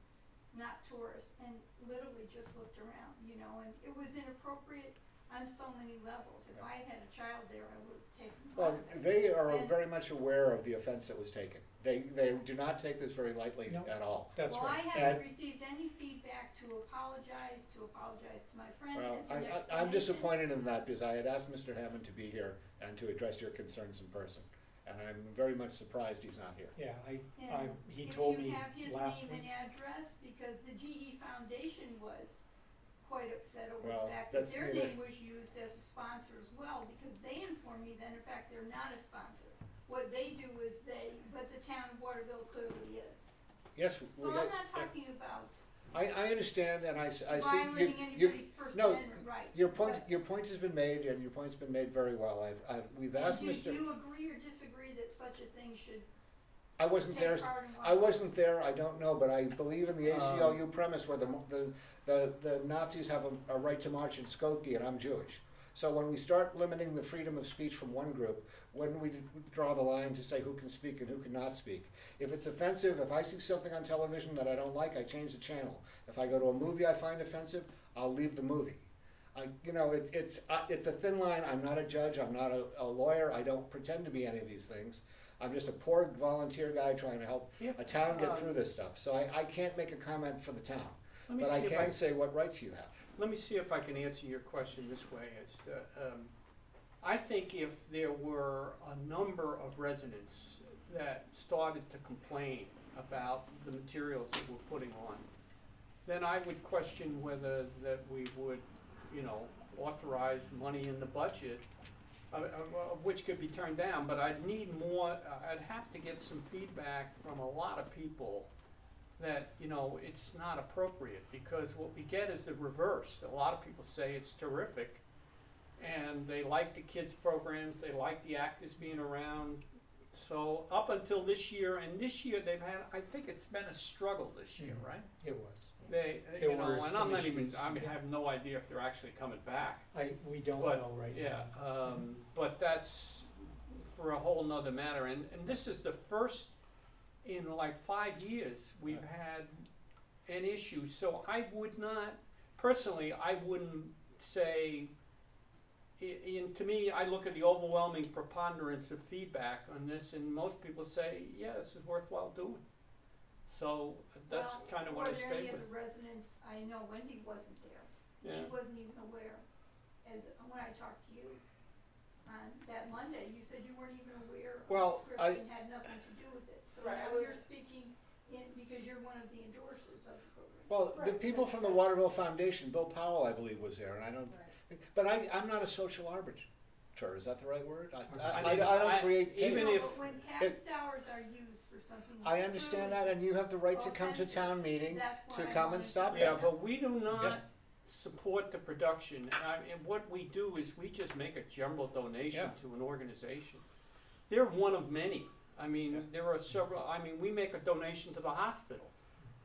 Speaker 7: not tourists, and literally just looked around, and it was inappropriate on so many levels. If I had a child there, I would have taken them
Speaker 1: well,
Speaker 7: out of it.
Speaker 1: they are
Speaker 7: And-
Speaker 1: very much aware of the offense that was taken. They do not take this very lightly
Speaker 4: No.
Speaker 1: at all.
Speaker 4: That's
Speaker 7: Well, I
Speaker 4: right.
Speaker 7: haven't
Speaker 1: And-
Speaker 7: received any feedback to apologize to my friend
Speaker 1: Well,
Speaker 7: as an
Speaker 1: I'm
Speaker 7: explanation.
Speaker 1: disappointed in that because I had asked Mr. Hammond to be here and to address your concerns in person. And I'm very much surprised he's not here.
Speaker 4: Yeah,
Speaker 7: And
Speaker 4: he told me
Speaker 7: If you
Speaker 4: last
Speaker 7: have his
Speaker 4: week.
Speaker 7: name and address, because the GE Foundation was quite upset over
Speaker 1: Well,
Speaker 7: the fact that
Speaker 1: that's
Speaker 7: their
Speaker 1: neither-
Speaker 7: name was used as a sponsor as well, because they informed me that in fact they're not a sponsor. What they do is but the town of Waterville clearly is.
Speaker 1: Yes, we
Speaker 7: So I'm
Speaker 1: got,
Speaker 7: not talking about
Speaker 1: I understand and I see,
Speaker 7: violating anybody's First
Speaker 1: no,
Speaker 7: Amendment rights.
Speaker 1: your
Speaker 7: but-
Speaker 1: point has been made and your point's been made very well. We've asked
Speaker 7: And
Speaker 1: Mr.
Speaker 7: do you agree or disagree that such a thing should
Speaker 1: I wasn't there,
Speaker 7: take part in
Speaker 1: I wasn't there, I don't know, but I believe in the ACLU premise where the Nazis have a right to march in Skokie and I'm Jewish. So when we start limiting the freedom of speech from one group, when do we draw the line to say who can speak and who cannot speak? If it's offensive, if I see something on television that I don't like, I change the channel. If I go to a movie I find offensive, I'll leave the movie. It's a thin line. I'm not a judge, I'm not a lawyer, I don't pretend to be any of these things. I'm just a poor volunteer guy trying to help a town get through this stuff. So I can't make a comment for the town,
Speaker 3: Let me
Speaker 1: but I
Speaker 3: see if
Speaker 1: can say what rights you have.
Speaker 3: Let me see if I can answer your question this way. I think if there were a number of residents that started to complain about the materials that we're putting on, then I would question whether that we would, authorize money in the budget, which could be turned down, but I'd need more, I'd have to get some feedback from a lot of people that, it's not appropriate, because what we get is the reverse. A lot of people say it's terrific, and they like the kids' programs, they like the actors being around. So up until this year, and this year they've had, I think it's been a struggle this year, right?
Speaker 4: It was.
Speaker 3: They,
Speaker 4: There were
Speaker 3: and I'm
Speaker 4: some
Speaker 3: not even,
Speaker 4: issues,
Speaker 3: I
Speaker 4: yeah.
Speaker 3: have no idea if they're actually coming back.
Speaker 4: We don't
Speaker 3: But,
Speaker 4: know right
Speaker 3: yeah,
Speaker 4: now.
Speaker 3: but that's for a whole nother matter, and this is the first in like 5 years we've had an issue, so I would not, personally, I wouldn't say, to me, I look at the overwhelming preponderance of feedback on this, and most people say, yeah, this is worthwhile doing. So that's kind of what I
Speaker 7: Were there any
Speaker 3: stayed
Speaker 7: of
Speaker 3: with.
Speaker 7: the residents, I know Wendy wasn't there.
Speaker 3: Yeah.
Speaker 7: She wasn't even aware, when I talked to you on that Monday, you said you weren't even aware of
Speaker 1: Well,
Speaker 7: the script and had nothing to do with it. So
Speaker 5: Right, I
Speaker 7: now
Speaker 5: was-
Speaker 7: you're speaking because you're one of the endorsers of the program.
Speaker 1: Well, the people from the Waterville Foundation, Bill Powell, I believe, was there, and I don't, but I'm not a social arbiter, is that the right word? I don't create
Speaker 3: even
Speaker 1: taste.
Speaker 3: if-
Speaker 7: But when tax dollars are used for something.
Speaker 1: I understand that, and you have the right to come to town meeting
Speaker 7: That's
Speaker 1: to
Speaker 7: why I
Speaker 1: come and
Speaker 7: wanted
Speaker 1: stop
Speaker 7: to-
Speaker 3: Yeah,
Speaker 1: that.
Speaker 3: but we do not
Speaker 1: Yeah.
Speaker 3: support the production. And what we do is we just make a general donation
Speaker 1: Yeah.
Speaker 3: to an organization. They're one of many. I mean,
Speaker 1: Yeah.
Speaker 3: there are several, we make a donation to the hospital.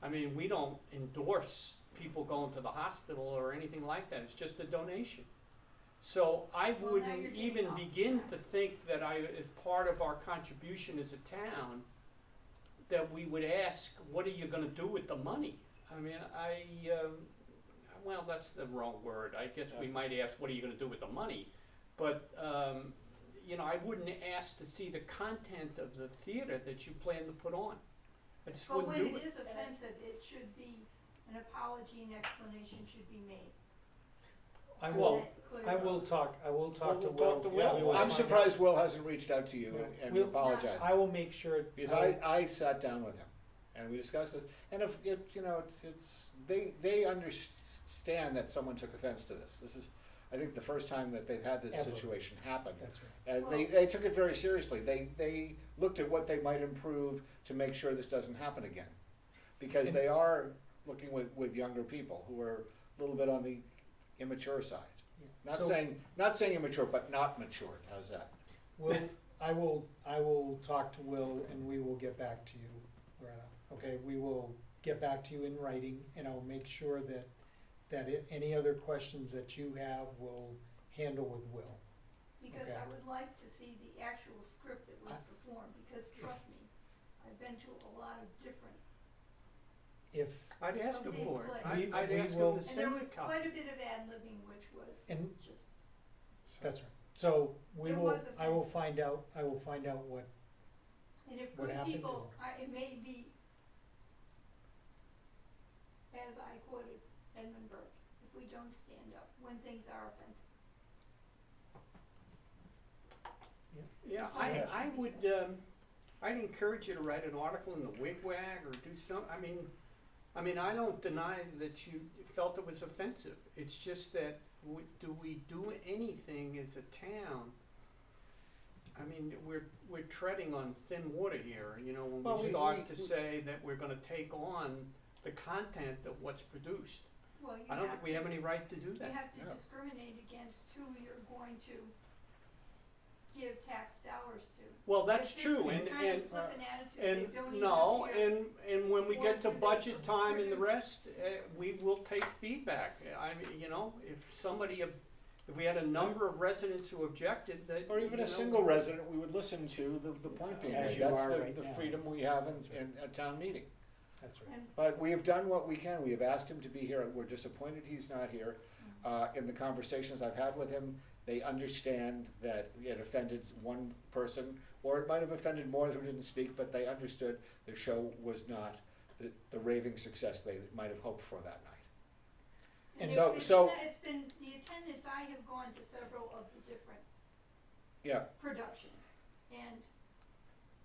Speaker 3: We don't endorse people going to the hospital or anything like that. It's just a donation. So I
Speaker 7: Well, now you're
Speaker 3: wouldn't
Speaker 7: getting
Speaker 3: even
Speaker 7: off
Speaker 3: begin
Speaker 7: track.
Speaker 3: to think that as part of our contribution as a town, that we would ask, what are you gonna do with the money? Well, that's the wrong word. I guess we might ask, what are you gonna do with the money? But, you know, I wouldn't ask to see the content of the theater that you plan to put on. I just
Speaker 7: But
Speaker 3: wouldn't
Speaker 7: when
Speaker 3: do
Speaker 7: it
Speaker 3: it.
Speaker 7: is offensive, it should be, an apology and explanation should be made.
Speaker 4: I
Speaker 7: And
Speaker 4: will,
Speaker 7: that could-
Speaker 4: I will talk to
Speaker 3: We'll
Speaker 4: Will.
Speaker 3: talk to
Speaker 4: Yeah,
Speaker 3: Will.
Speaker 4: we will
Speaker 1: I'm
Speaker 4: find
Speaker 1: surprised Will hasn't reached out to you
Speaker 4: Yeah.
Speaker 1: and
Speaker 4: We'll-
Speaker 1: apologized.
Speaker 4: out. I will make sure.
Speaker 1: Because I sat down with him and we discussed this, and if, you know, they understand that someone took offense to this. This is, I think, the first time that they've had this
Speaker 4: Ever.
Speaker 1: situation happen.
Speaker 4: That's right.
Speaker 1: And they took it very seriously. They looked at what they might improve to make sure this doesn't happen again. Because
Speaker 4: And-
Speaker 1: they are looking with younger people who are a little bit on the immature side.
Speaker 4: Yeah. So-
Speaker 1: Not saying immature, but not matured, how's that?
Speaker 4: I will talk to Will and we will get back to you, Loretta. Okay, we will get back to you in writing and I'll make sure that any other questions that you have will handle with Will.
Speaker 7: Because
Speaker 4: Okay.
Speaker 7: I would like to see the actual script that was performed, because trust me, I've been to a lot of different,
Speaker 4: If,
Speaker 3: I'd ask him
Speaker 7: Okay,
Speaker 3: for it.
Speaker 7: split.
Speaker 3: I'd
Speaker 4: We
Speaker 3: ask
Speaker 4: will-
Speaker 3: him to
Speaker 7: and there
Speaker 3: send a
Speaker 7: was
Speaker 3: copy.
Speaker 7: quite a bit of ad-libbing, which was
Speaker 4: And-
Speaker 7: just,
Speaker 4: that's right. So we
Speaker 7: It
Speaker 4: will,
Speaker 7: was
Speaker 4: I will
Speaker 7: offensive.
Speaker 4: find out what,
Speaker 7: and if
Speaker 4: What
Speaker 7: good
Speaker 4: happened
Speaker 7: people,
Speaker 4: there?
Speaker 7: it may be, as I quoted Edmund Burke, if we don't stand up when things are offensive.
Speaker 3: Yeah,
Speaker 7: So
Speaker 3: I,
Speaker 7: that
Speaker 3: I
Speaker 7: should be
Speaker 3: would,
Speaker 7: said.
Speaker 3: I'd encourage you to write an article in the Wigwag or do some, I mean, I don't deny that you felt it was offensive. It's just that, do we do anything as a town? I mean, we're treading on thin water here, you know, when
Speaker 1: Well,
Speaker 3: we
Speaker 1: we-
Speaker 3: start to
Speaker 1: we-
Speaker 3: say that we're gonna take on the content of what's produced.
Speaker 7: Well, you
Speaker 3: I don't think we have
Speaker 7: to-
Speaker 3: any right to do
Speaker 7: You
Speaker 3: that.
Speaker 7: have to
Speaker 1: Yeah.
Speaker 7: discriminate against who you're going to give tax dollars to.
Speaker 3: Well, that's
Speaker 7: If this
Speaker 3: true,
Speaker 7: is
Speaker 3: and,
Speaker 7: kind
Speaker 3: and,
Speaker 7: of flippant attitude, they
Speaker 3: and,
Speaker 7: don't even
Speaker 3: no,
Speaker 7: appear.
Speaker 3: and when we
Speaker 7: Or
Speaker 3: get to
Speaker 7: do they
Speaker 3: budget time and the
Speaker 7: produce-
Speaker 3: rest, we will take feedback. I mean, you know, if we had a number of residents who objected that.
Speaker 1: Or even
Speaker 3: you
Speaker 1: a
Speaker 3: know,
Speaker 1: single resident we would listen to, the point being
Speaker 4: As
Speaker 1: made.
Speaker 4: you
Speaker 1: That's
Speaker 4: are right
Speaker 1: the
Speaker 4: now.
Speaker 1: freedom we have in a town meeting.
Speaker 4: that's right.
Speaker 7: And
Speaker 1: But we have done what we can. We have asked him to be here. We're disappointed he's not here. In the conversations I've had with him, they understand that it offended one person, or it might have offended more who didn't speak, but they understood the show was not the raving success they might have hoped for that night.
Speaker 7: And
Speaker 1: so-
Speaker 7: it's been, the attendance, I have gone to several of the different
Speaker 1: Yeah,
Speaker 7: productions, and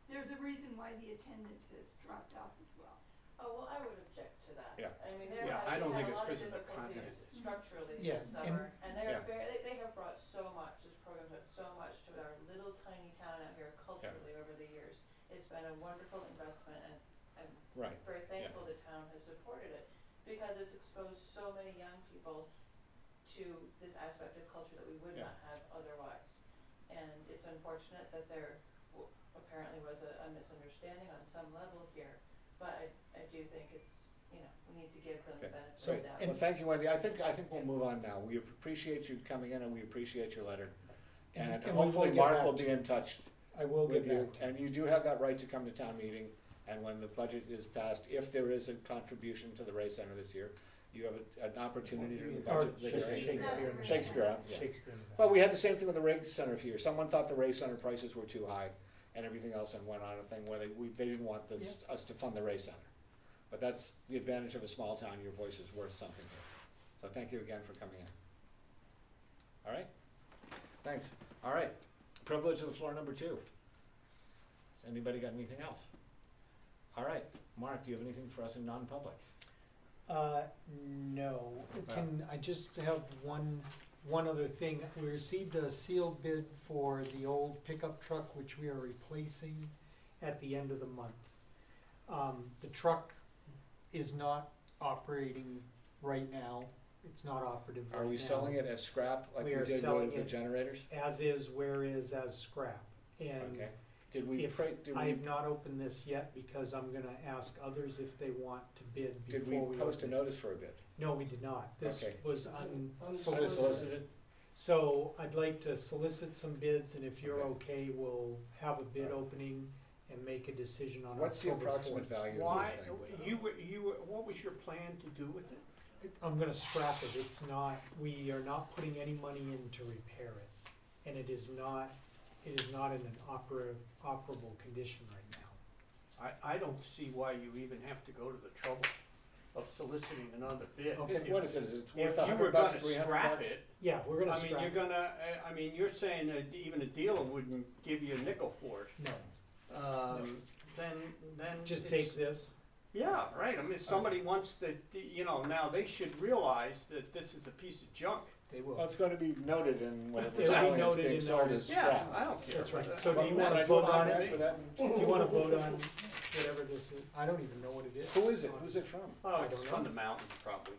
Speaker 7: there's a reason why the attendance has dropped off as well.
Speaker 5: Oh, well, I would object to that.
Speaker 1: Yeah.
Speaker 5: I mean,
Speaker 3: Yeah, I don't
Speaker 5: they
Speaker 3: think
Speaker 5: had a
Speaker 3: it's
Speaker 5: lot of
Speaker 3: 'cause of the
Speaker 5: difficulties
Speaker 3: content.
Speaker 5: structurally
Speaker 4: Yeah,
Speaker 5: this summer, and they're
Speaker 1: Yeah.
Speaker 5: they have brought so much, this program has so much to our little tiny town out here culturally over the years. It's been a wonderful investment, and I'm
Speaker 1: right.
Speaker 5: very thankful the town has supported it, because it's exposed so many young people to this aspect of culture that we would
Speaker 1: Yeah.
Speaker 5: not have otherwise. And it's unfortunate that there apparently was a misunderstanding on some level here, but I do think it's, you know, we need to give them the
Speaker 1: Okay.
Speaker 5: benefit
Speaker 1: So,
Speaker 5: of the doubt.
Speaker 1: well, thank you, Wendy. I think we'll move on now. We appreciate you coming in and we appreciate your letter. And
Speaker 4: we will
Speaker 1: hopefully
Speaker 4: get
Speaker 1: Mark
Speaker 4: back
Speaker 1: will
Speaker 4: to
Speaker 1: be in touch
Speaker 4: I will get
Speaker 1: with you.
Speaker 4: back to you.
Speaker 1: And you do have that right to come to town meeting. And when the budget is passed, if there is a contribution to the Ray Center this year, you have an opportunity to the
Speaker 4: Or
Speaker 1: budget. the
Speaker 4: just
Speaker 1: hearing.
Speaker 4: Shakespeare.
Speaker 1: Shakespeare, yeah.
Speaker 4: Shakespeare.
Speaker 1: Well, we had the same thing with the Ray Center a few years. Someone thought the Ray Center prices were too high and everything else, and went on a thing where they didn't want us to fund the Ray Center. But that's the advantage of a small town. Your voice is worth something here. So thank you again for coming in. All right? Thanks. All right. Privilege of the floor number 2. Has anybody got anything else? All right. Mark, do you have anything for us in non-public?
Speaker 4: No, can I just have one other thing? We received a sealed bid for the old pickup truck, which we are replacing at the end of the month. The truck is not operating right now, it's not operative right now.
Speaker 1: Are we selling it as scrap like
Speaker 4: We
Speaker 1: we
Speaker 4: are
Speaker 1: did
Speaker 4: selling
Speaker 1: with the
Speaker 4: it
Speaker 1: generators?
Speaker 4: As is, where is, as scrap. And
Speaker 1: Okay. Did we,
Speaker 4: if,
Speaker 1: did
Speaker 4: I
Speaker 1: we,
Speaker 4: have not opened this yet because I'm gonna ask others if they want to bid
Speaker 1: did we
Speaker 4: before we
Speaker 1: post a
Speaker 4: open it.
Speaker 1: notice for a bid?
Speaker 4: No, we did not. This
Speaker 1: Okay.
Speaker 4: was
Speaker 6: Unsolicited.
Speaker 1: Unsolicited?
Speaker 4: So I'd like to solicit some bids, and if you're
Speaker 1: Okay.
Speaker 4: okay, we'll have a bid
Speaker 1: Alright.
Speaker 4: opening and make a decision on
Speaker 1: What's the
Speaker 4: October
Speaker 1: approximate
Speaker 4: 4th.
Speaker 1: value
Speaker 3: Why,
Speaker 1: of these things?
Speaker 3: what was your plan to do with it?
Speaker 4: I'm gonna scrap it. It's not, we are not putting any money in to repair it. And it is not it is not in an operable condition right now.
Speaker 3: I don't see why you even have to go to the trouble of soliciting another bid.
Speaker 4: Okay.
Speaker 1: What is it, it's
Speaker 3: If
Speaker 1: worth
Speaker 3: you were
Speaker 1: $100,
Speaker 3: gonna
Speaker 1: $300?
Speaker 3: scrap it,
Speaker 4: Yeah, we're gonna
Speaker 3: I mean,
Speaker 4: scrap
Speaker 3: you're
Speaker 4: it.
Speaker 3: gonna, I mean, you're saying that even a dealer wouldn't give you a nickel for it.
Speaker 4: No,
Speaker 3: Then
Speaker 4: just
Speaker 3: it's-
Speaker 4: take this.
Speaker 3: Yeah, right, I mean, if somebody wants to, you know, now they should realize that this is a piece of junk.
Speaker 4: They will.
Speaker 1: Well, it's gonna be noted in whatever
Speaker 4: It'll be
Speaker 1: selling is
Speaker 4: noted
Speaker 1: being
Speaker 4: in
Speaker 1: sold
Speaker 4: our-
Speaker 1: as
Speaker 3: Yeah,
Speaker 1: scrap.
Speaker 3: I don't care.
Speaker 4: That's right.
Speaker 3: But,
Speaker 4: So do
Speaker 3: I
Speaker 4: you
Speaker 3: mean,
Speaker 4: wanna
Speaker 3: that's
Speaker 4: vote
Speaker 3: what
Speaker 4: on
Speaker 3: I'm
Speaker 4: it?
Speaker 3: saying.
Speaker 1: With that-
Speaker 4: Do you wanna vote on whatever this is? I don't even know what it is.
Speaker 1: Who is it? Who's it from?
Speaker 3: Oh,
Speaker 4: I
Speaker 3: it's
Speaker 4: don't
Speaker 3: from
Speaker 4: know.
Speaker 3: the mountains, probably.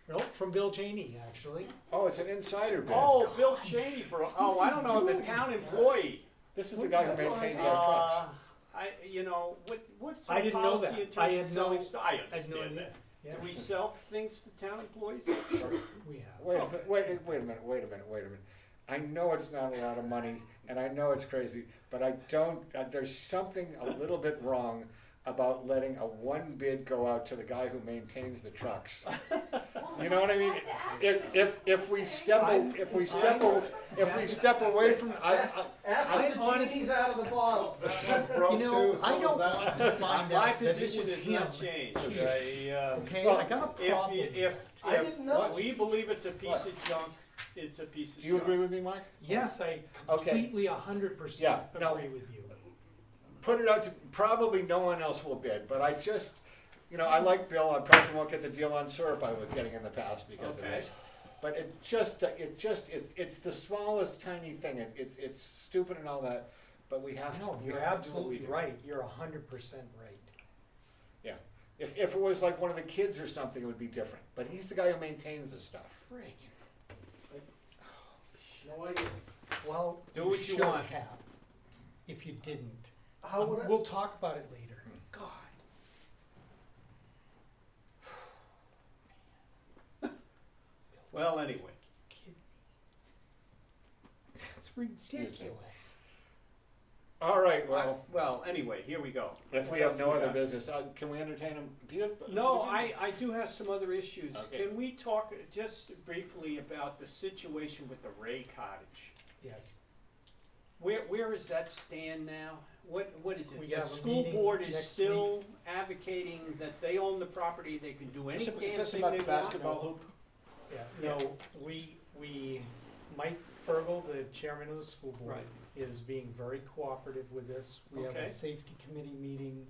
Speaker 4: No, from Bill Cheney, actually.
Speaker 1: Oh, it's an insider bid.
Speaker 3: Oh, Bill Cheney, bro, oh, I don't know, the town employee.
Speaker 1: This is the guy who maintains our trucks.
Speaker 3: You know, what's
Speaker 4: I
Speaker 3: our
Speaker 4: didn't know
Speaker 3: policy
Speaker 4: that.
Speaker 3: in
Speaker 4: I
Speaker 3: terms
Speaker 4: had
Speaker 3: of selling
Speaker 4: no-
Speaker 3: stuff? I
Speaker 4: I had no
Speaker 3: understand
Speaker 4: idea.
Speaker 3: that.
Speaker 4: Yeah,
Speaker 3: Do we sell things to town employees?
Speaker 4: we have.
Speaker 1: Wait a minute. I know it's not a lot of money, and I know it's crazy, but I don't, there's something a little bit wrong about letting a one bid go out to the guy who maintains the trucks. You know what I mean? If we step away from,
Speaker 6: After the genie's out of the bottle.
Speaker 4: You know, I don't want to find
Speaker 3: My
Speaker 4: out that it
Speaker 3: position
Speaker 4: was
Speaker 3: has
Speaker 4: him.
Speaker 3: not changed.
Speaker 4: Okay,
Speaker 1: Well,
Speaker 4: I got a
Speaker 3: If,
Speaker 4: problem.
Speaker 6: I didn't know.
Speaker 3: we believe it's a piece of junk, it's a piece of junk.
Speaker 1: do you agree with me, Mark?
Speaker 4: Yes, I
Speaker 1: Okay.
Speaker 4: completely 100%
Speaker 1: Yeah, no.
Speaker 4: agree with you.
Speaker 1: Put it out to, probably no one else will bid, but I just, you know, I like Bill, I probably won't get the deal on syrup I was getting in the past because of
Speaker 3: Okay.
Speaker 1: this. But it's the smallest tiny thing, it's stupid and all that, but we have to.
Speaker 4: No,
Speaker 1: we
Speaker 4: you're
Speaker 1: have to do what we
Speaker 4: absolutely
Speaker 1: do.
Speaker 4: right. You're 100% right.
Speaker 1: Yeah, if it was like one of the kids or something, it would be different, but he's the guy who maintains the stuff.
Speaker 4: Frick.
Speaker 6: No idea.
Speaker 4: Well,
Speaker 3: Do what you
Speaker 4: should
Speaker 3: want.
Speaker 4: have. If you didn't.
Speaker 6: How would I?
Speaker 4: We'll talk about it later. God.
Speaker 3: Well, anyway,
Speaker 4: Kid me. That's ridiculous.
Speaker 1: All right, well,
Speaker 3: anyway, here we go.
Speaker 1: if we
Speaker 3: What
Speaker 1: have
Speaker 3: else
Speaker 1: no
Speaker 3: we
Speaker 1: other
Speaker 3: got?
Speaker 1: business, can we entertain them? Do you have?
Speaker 3: No, I do have some other issues.
Speaker 1: Okay.
Speaker 3: Can we talk just briefly about the situation with the Ray Cottage?
Speaker 4: Yes.
Speaker 3: Where is that stand now? What is it?
Speaker 4: We
Speaker 3: The
Speaker 4: have a
Speaker 3: school
Speaker 4: meeting
Speaker 3: board is
Speaker 4: next
Speaker 3: still advocating that they own the property, they can do any
Speaker 1: Is
Speaker 3: damn
Speaker 1: this
Speaker 3: thing
Speaker 1: about
Speaker 3: they
Speaker 1: the
Speaker 3: want?
Speaker 1: basketball hoop?
Speaker 4: Yeah, no, we, Mike Fergal, the chairman of the school board,
Speaker 3: Right.
Speaker 4: is being very cooperative with this. We have
Speaker 3: Okay.
Speaker 4: a safety committee meeting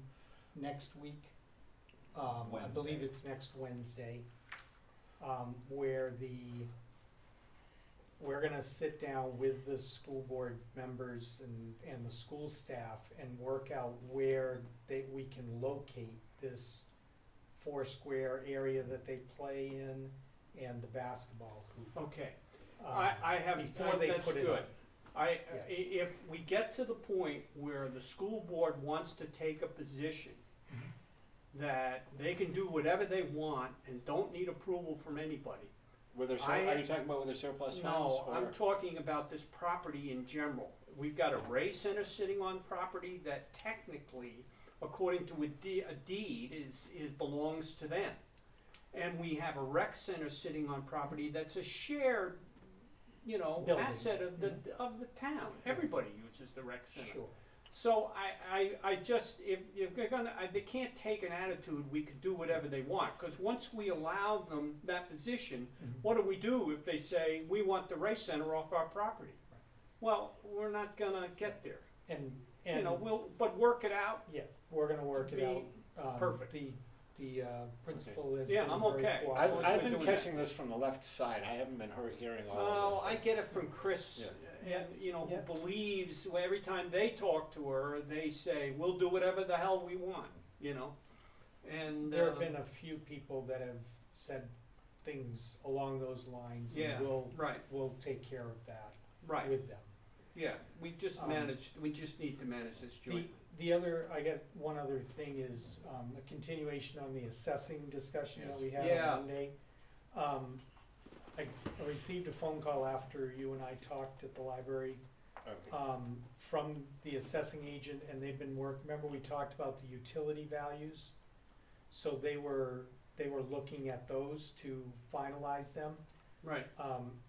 Speaker 4: next week. I believe it's next Wednesday, where we're gonna sit down with the school board members and the school staff and work out where we can locate this four-square area that they play in and the basketball hoop.
Speaker 3: Okay,
Speaker 4: um,
Speaker 3: I have,
Speaker 4: before they
Speaker 3: that's
Speaker 4: put it
Speaker 3: good.
Speaker 4: up. Yes.
Speaker 3: If we get to the point where the school board wants to take a position
Speaker 4: Mm-hmm.
Speaker 3: that they can do whatever they want and don't need approval from anybody.
Speaker 1: Are you talking about with their surplus funds?
Speaker 3: No, I'm
Speaker 1: or-
Speaker 3: talking about this property in general. We've got a Ray Center sitting on property that technically, according to a deed, belongs to them. And we have a rec center sitting on property that's a shared,
Speaker 4: Building.
Speaker 3: asset of the town. Everybody uses the rec center.
Speaker 4: Sure.
Speaker 3: So I just, if they're gonna, they can't take an attitude, we could do whatever they want, because once we allow them that position,
Speaker 4: Mhm.
Speaker 3: what do we do if they say, we want the race center off our property? Well, we're not gonna get there,
Speaker 4: And
Speaker 3: but work it out.
Speaker 4: yeah, we're gonna work it
Speaker 3: Be
Speaker 4: out.
Speaker 3: perfect.
Speaker 4: The principal has
Speaker 3: Yeah,
Speaker 4: been
Speaker 3: I'm
Speaker 4: very
Speaker 3: okay.
Speaker 4: cooperative.
Speaker 1: I've
Speaker 3: We're
Speaker 1: been
Speaker 3: doing
Speaker 1: catching this from the left side, I haven't been hearing all
Speaker 3: Well,
Speaker 1: of
Speaker 3: I
Speaker 1: this.
Speaker 3: get it from Chris,
Speaker 1: Yeah.
Speaker 3: and,
Speaker 4: Yeah.
Speaker 3: who believes, well, every time they talk to her, they say, we'll do whatever the hell we want, and.
Speaker 4: There have been a few people that have said things along those lines,
Speaker 3: Yeah,
Speaker 4: and
Speaker 3: right,
Speaker 4: we'll take care of that
Speaker 3: right,
Speaker 4: with them.
Speaker 3: yeah, we just need to manage this joint.
Speaker 4: The other, I got one other thing is, a continuation on the assessing discussion that
Speaker 1: Yes.
Speaker 4: we had
Speaker 3: Yeah.
Speaker 4: on Monday. I received a phone call after you and I talked at the library,
Speaker 1: Okay.
Speaker 4: from the assessing agent, and they've been remember we talked about the utility values? So they were looking at those to finalize them.
Speaker 3: Right.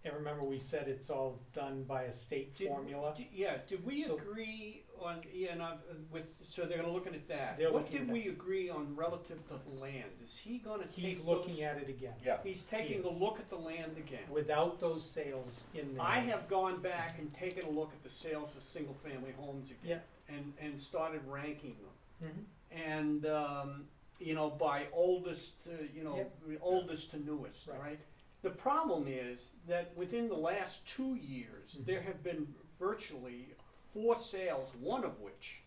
Speaker 4: And remember, we said it's all done by a state formula.
Speaker 3: Yeah, did we
Speaker 4: So-
Speaker 3: agree on, so they're gonna look at that.
Speaker 4: They're
Speaker 3: What
Speaker 4: looking
Speaker 3: did
Speaker 4: at
Speaker 3: we agree on relative to the land? Is he gonna take
Speaker 4: He's
Speaker 3: those?
Speaker 4: looking at it again,
Speaker 1: Yeah.
Speaker 3: He's taking a
Speaker 4: is.
Speaker 3: look at the land again.
Speaker 4: without those sales in there.
Speaker 3: I have gone back and taken a look at the sales of single-family homes again. And started ranking them.
Speaker 4: Mhm.
Speaker 3: And, by oldest, oldest to newest,
Speaker 4: Right.
Speaker 3: right? The problem is that within the last 2 years,
Speaker 4: Mhm.
Speaker 3: there have been virtually 4 sales, one of which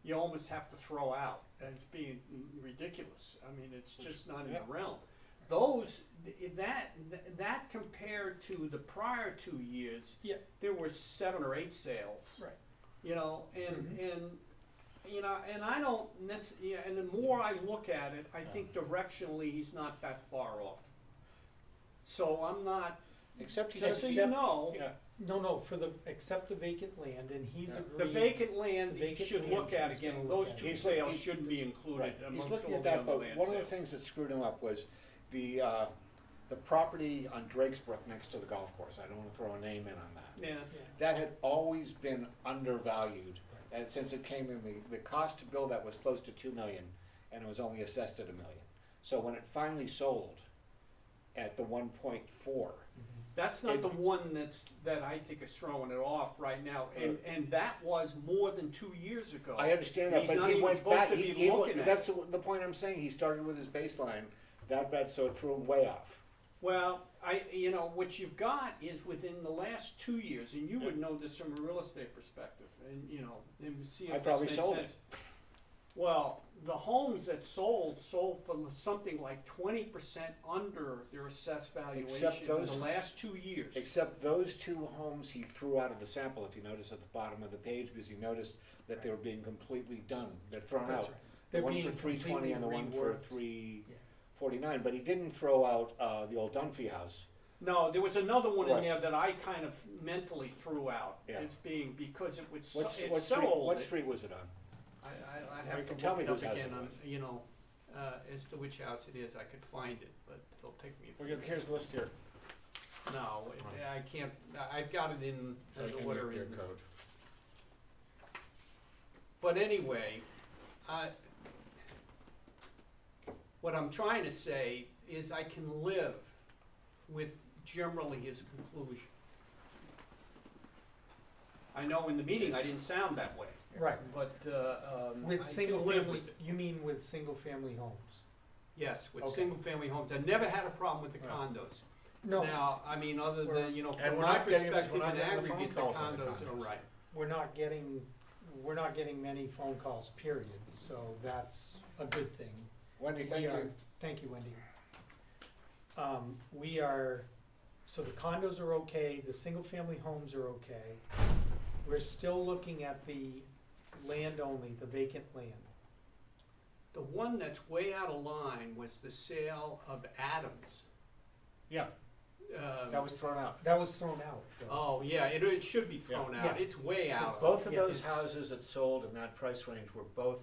Speaker 3: you almost have to throw out as being ridiculous. I mean, it's just not in the realm. Those, that compared to the prior 2 years,
Speaker 4: Yeah.
Speaker 3: there were 7 or 8 sales.
Speaker 4: Right.
Speaker 3: And I don't and the more I look at it, I think directionally he's not that far off. So I'm not,
Speaker 1: Except he
Speaker 3: just so
Speaker 1: does,
Speaker 3: you know,
Speaker 1: yeah,
Speaker 4: No, except the vacant land, and he's
Speaker 1: Yeah.
Speaker 4: agreed.
Speaker 3: the vacant land
Speaker 4: The
Speaker 3: you
Speaker 4: vacant
Speaker 3: should
Speaker 4: land
Speaker 3: look at
Speaker 4: he's
Speaker 3: again,
Speaker 4: gonna
Speaker 3: those
Speaker 4: look at.
Speaker 3: 2
Speaker 1: He's
Speaker 3: sales
Speaker 1: look-
Speaker 3: shouldn't be included
Speaker 1: right. He's
Speaker 3: amongst
Speaker 1: looking
Speaker 3: all
Speaker 1: at
Speaker 3: the
Speaker 1: that,
Speaker 3: other
Speaker 1: but
Speaker 3: land
Speaker 1: one of the
Speaker 3: sales.
Speaker 1: things that screwed him up was the property on Drakesbrook next to the golf course. I don't wanna throw a name in on that.
Speaker 3: Yeah,
Speaker 4: Yeah.
Speaker 1: That had always been undervalued, and since it came in, the cost to build that was close to 2 million, and it was only assessed at 1 million. So when it finally sold at the 1.4,
Speaker 3: that's not
Speaker 1: It-
Speaker 3: the one that I think is throwing it off right now, and that was more than 2 years ago.
Speaker 1: I understand that,
Speaker 3: He's
Speaker 1: but
Speaker 3: not
Speaker 1: he
Speaker 3: even
Speaker 1: went
Speaker 3: supposed
Speaker 1: back,
Speaker 3: to be looking at
Speaker 1: that's the point I'm saying, he started with his baseline, that bad, so it threw him way off.
Speaker 3: Well, what you've got is within the last 2 years, and you would know this from a real estate perspective, and see
Speaker 1: I
Speaker 3: if this
Speaker 1: probably
Speaker 3: makes
Speaker 1: sold
Speaker 3: sense. Well, the homes that sold for something like 20% under their assessed valuation in
Speaker 1: those-
Speaker 3: the last 2 years.
Speaker 1: Except those 2 homes he threw out of the sample, if you notice at the bottom of the page, because he noticed that they were being completely done, they're thrown
Speaker 4: That's
Speaker 1: out.
Speaker 4: right.
Speaker 1: The
Speaker 4: They're
Speaker 1: one
Speaker 4: being
Speaker 1: for 320 and the one for
Speaker 4: completely reworked.
Speaker 1: 349, but he didn't throw out the old Dunphy house.
Speaker 3: No, there was another one in
Speaker 1: Right.
Speaker 3: there that I kind of mentally threw out
Speaker 1: Yeah.
Speaker 3: as being, because it was
Speaker 1: What
Speaker 3: it's
Speaker 1: street,
Speaker 3: so old.
Speaker 1: what street was it on?
Speaker 3: I'd
Speaker 1: You
Speaker 3: have
Speaker 1: can
Speaker 3: to
Speaker 1: tell
Speaker 3: look
Speaker 1: me
Speaker 3: it up
Speaker 1: whose house it
Speaker 3: again,
Speaker 1: was.
Speaker 3: as to which house it is, I could find it, but it'll take me a few
Speaker 1: Well, here's the list here.
Speaker 3: No, I can't, I've got it in the order in.
Speaker 1: code.
Speaker 3: But anyway, what I'm trying to say is I can live with generally his conclusion. I know in the meeting I didn't sound that way,
Speaker 4: Right,
Speaker 3: but, I
Speaker 4: with
Speaker 3: can
Speaker 4: single
Speaker 3: live
Speaker 4: family,
Speaker 3: with it.
Speaker 4: you mean with single family homes?
Speaker 3: Yes, with
Speaker 4: Okay.
Speaker 3: single-family homes. I never had a problem with the
Speaker 1: Right.
Speaker 3: condos.
Speaker 4: No,
Speaker 3: Now, I mean, other
Speaker 4: We're-
Speaker 3: than,
Speaker 1: And
Speaker 3: from
Speaker 1: we're
Speaker 3: my
Speaker 1: not getting this-
Speaker 3: perspective,
Speaker 1: we're not
Speaker 3: in
Speaker 1: getting the phone
Speaker 3: aggregate, the
Speaker 1: calls on the
Speaker 3: condos are
Speaker 1: condos.
Speaker 3: right.
Speaker 4: we're not getting many phone calls, period, so that's a good thing.
Speaker 1: Wendy, thank
Speaker 4: We are-
Speaker 1: you.
Speaker 4: Thank you, Wendy. So the condos are okay, the single-family homes are okay. We're still looking at the land only, the vacant land.
Speaker 3: The one that's way out of line was the sale of Adams.
Speaker 1: Yeah, that was thrown out.
Speaker 4: That was thrown out, though.
Speaker 3: Oh, yeah, it should be thrown
Speaker 4: Yeah.
Speaker 3: out. It's way out.
Speaker 1: Both of
Speaker 4: Yeah,
Speaker 1: those
Speaker 4: it's-
Speaker 1: houses that sold in that price range were both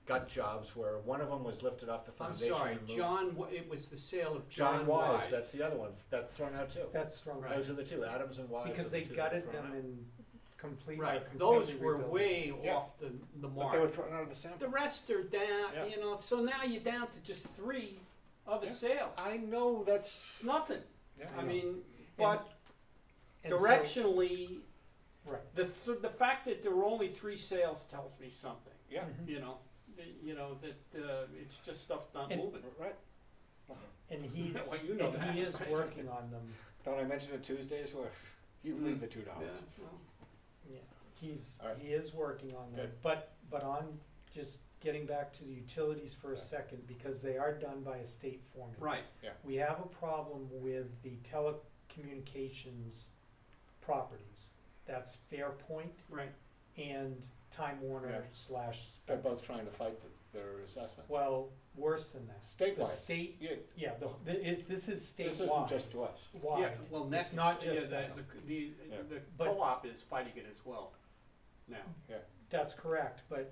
Speaker 1: gut jobs, where one of them was lifted off the
Speaker 3: I'm
Speaker 1: foundation.
Speaker 3: sorry,
Speaker 1: and moved.
Speaker 3: it was the sale of
Speaker 1: John
Speaker 3: John
Speaker 1: Wise,
Speaker 3: Wise.
Speaker 1: that's the other one, that's thrown out too.
Speaker 4: That's thrown
Speaker 3: Right.
Speaker 4: out,
Speaker 1: Those are the 2, Adams and Wise.
Speaker 4: because
Speaker 1: are the
Speaker 4: they
Speaker 1: 2 that
Speaker 4: gutted
Speaker 1: were thrown
Speaker 4: them
Speaker 1: out.
Speaker 4: and
Speaker 3: Right,
Speaker 4: completely
Speaker 3: those were
Speaker 4: rebuilt.
Speaker 3: way
Speaker 1: Yeah.
Speaker 3: off the
Speaker 1: But
Speaker 3: mark.
Speaker 1: they were thrown out of the
Speaker 3: The
Speaker 1: sample.
Speaker 3: rest are down,
Speaker 1: Yeah.
Speaker 3: so now you're down to just 3 other
Speaker 1: Yeah.
Speaker 3: sales.
Speaker 1: I know, that's,
Speaker 3: Nothing.
Speaker 1: yeah,
Speaker 3: I
Speaker 1: know.
Speaker 3: mean, but
Speaker 4: And so-
Speaker 3: directionally,
Speaker 4: Right.
Speaker 3: the fact that there were only 3 sales tells me something.
Speaker 1: Yeah,
Speaker 4: Mhm.
Speaker 3: That it's just stuff not
Speaker 4: And-
Speaker 3: moving.
Speaker 1: right.
Speaker 4: And he's,
Speaker 3: Well, you know
Speaker 4: and he
Speaker 3: that,
Speaker 4: is
Speaker 3: right?
Speaker 4: working on them.
Speaker 1: Don't I mention it Tuesdays where you leave the $2?
Speaker 3: Yeah, well,
Speaker 4: Yeah,
Speaker 1: All right.
Speaker 4: he is working on them,
Speaker 1: Good.
Speaker 4: but on, just getting back to the utilities for a
Speaker 1: Right.
Speaker 4: second, because they are done by a state formula.
Speaker 3: Right,
Speaker 4: We have a problem with the telecommunications properties. That's Fairpoint
Speaker 3: right.
Speaker 4: and Time Warner
Speaker 1: Yeah.
Speaker 4: /
Speaker 1: They're
Speaker 4: Spectrum.
Speaker 1: both trying to fight their assessments.
Speaker 4: Well, worse than that. The
Speaker 1: Statewide.
Speaker 4: state,
Speaker 1: Yeah,
Speaker 4: yeah, this is statewide.
Speaker 1: this isn't just to us.
Speaker 4: Wide.
Speaker 3: Yeah, well, next,
Speaker 4: It's not
Speaker 3: yeah,
Speaker 4: just
Speaker 3: the,
Speaker 4: us.
Speaker 3: the,
Speaker 1: Yeah.
Speaker 3: the
Speaker 4: But-
Speaker 3: co-op is fighting it as well now.
Speaker 4: That's correct, but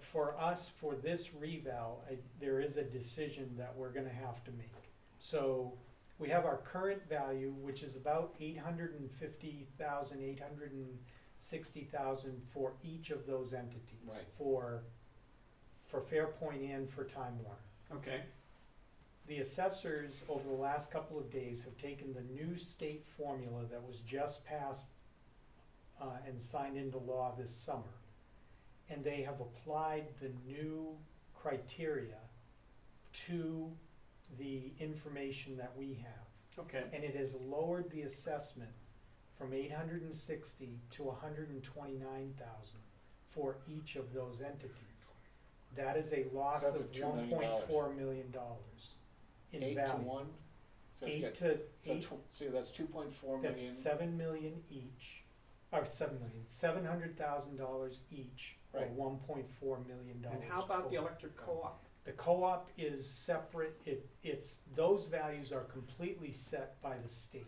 Speaker 4: for us, for this reval, there is a decision that we're gonna have to make. So we have our current value, which is about 850,000, 860,000 for each of those entities.
Speaker 1: Right.
Speaker 4: For Fairpoint and for Time Warner.
Speaker 3: Okay,
Speaker 4: The assessors, over the last couple of days, have taken the new state formula that was just passed and signed into law this summer, and they have applied the new criteria to the information that we have.
Speaker 3: okay.
Speaker 4: And it has lowered the assessment from 860 to 129,000 for each of those entities. That is a loss
Speaker 1: So that's
Speaker 4: of
Speaker 1: a $2 million.
Speaker 4: $1.4 million in
Speaker 1: 8
Speaker 4: value.
Speaker 1: to 1? So if you
Speaker 4: 8
Speaker 1: get-
Speaker 4: to,
Speaker 1: so
Speaker 4: 8,
Speaker 1: so that's 2.4
Speaker 4: that's
Speaker 1: million.
Speaker 4: 7 million each, or 7 million, $700,000 each, or
Speaker 1: Right.
Speaker 4: $1.4 million.
Speaker 3: And how about the
Speaker 4: total.
Speaker 3: electric co-op?
Speaker 4: The co-op is separate, it's, those values are completely set by the state.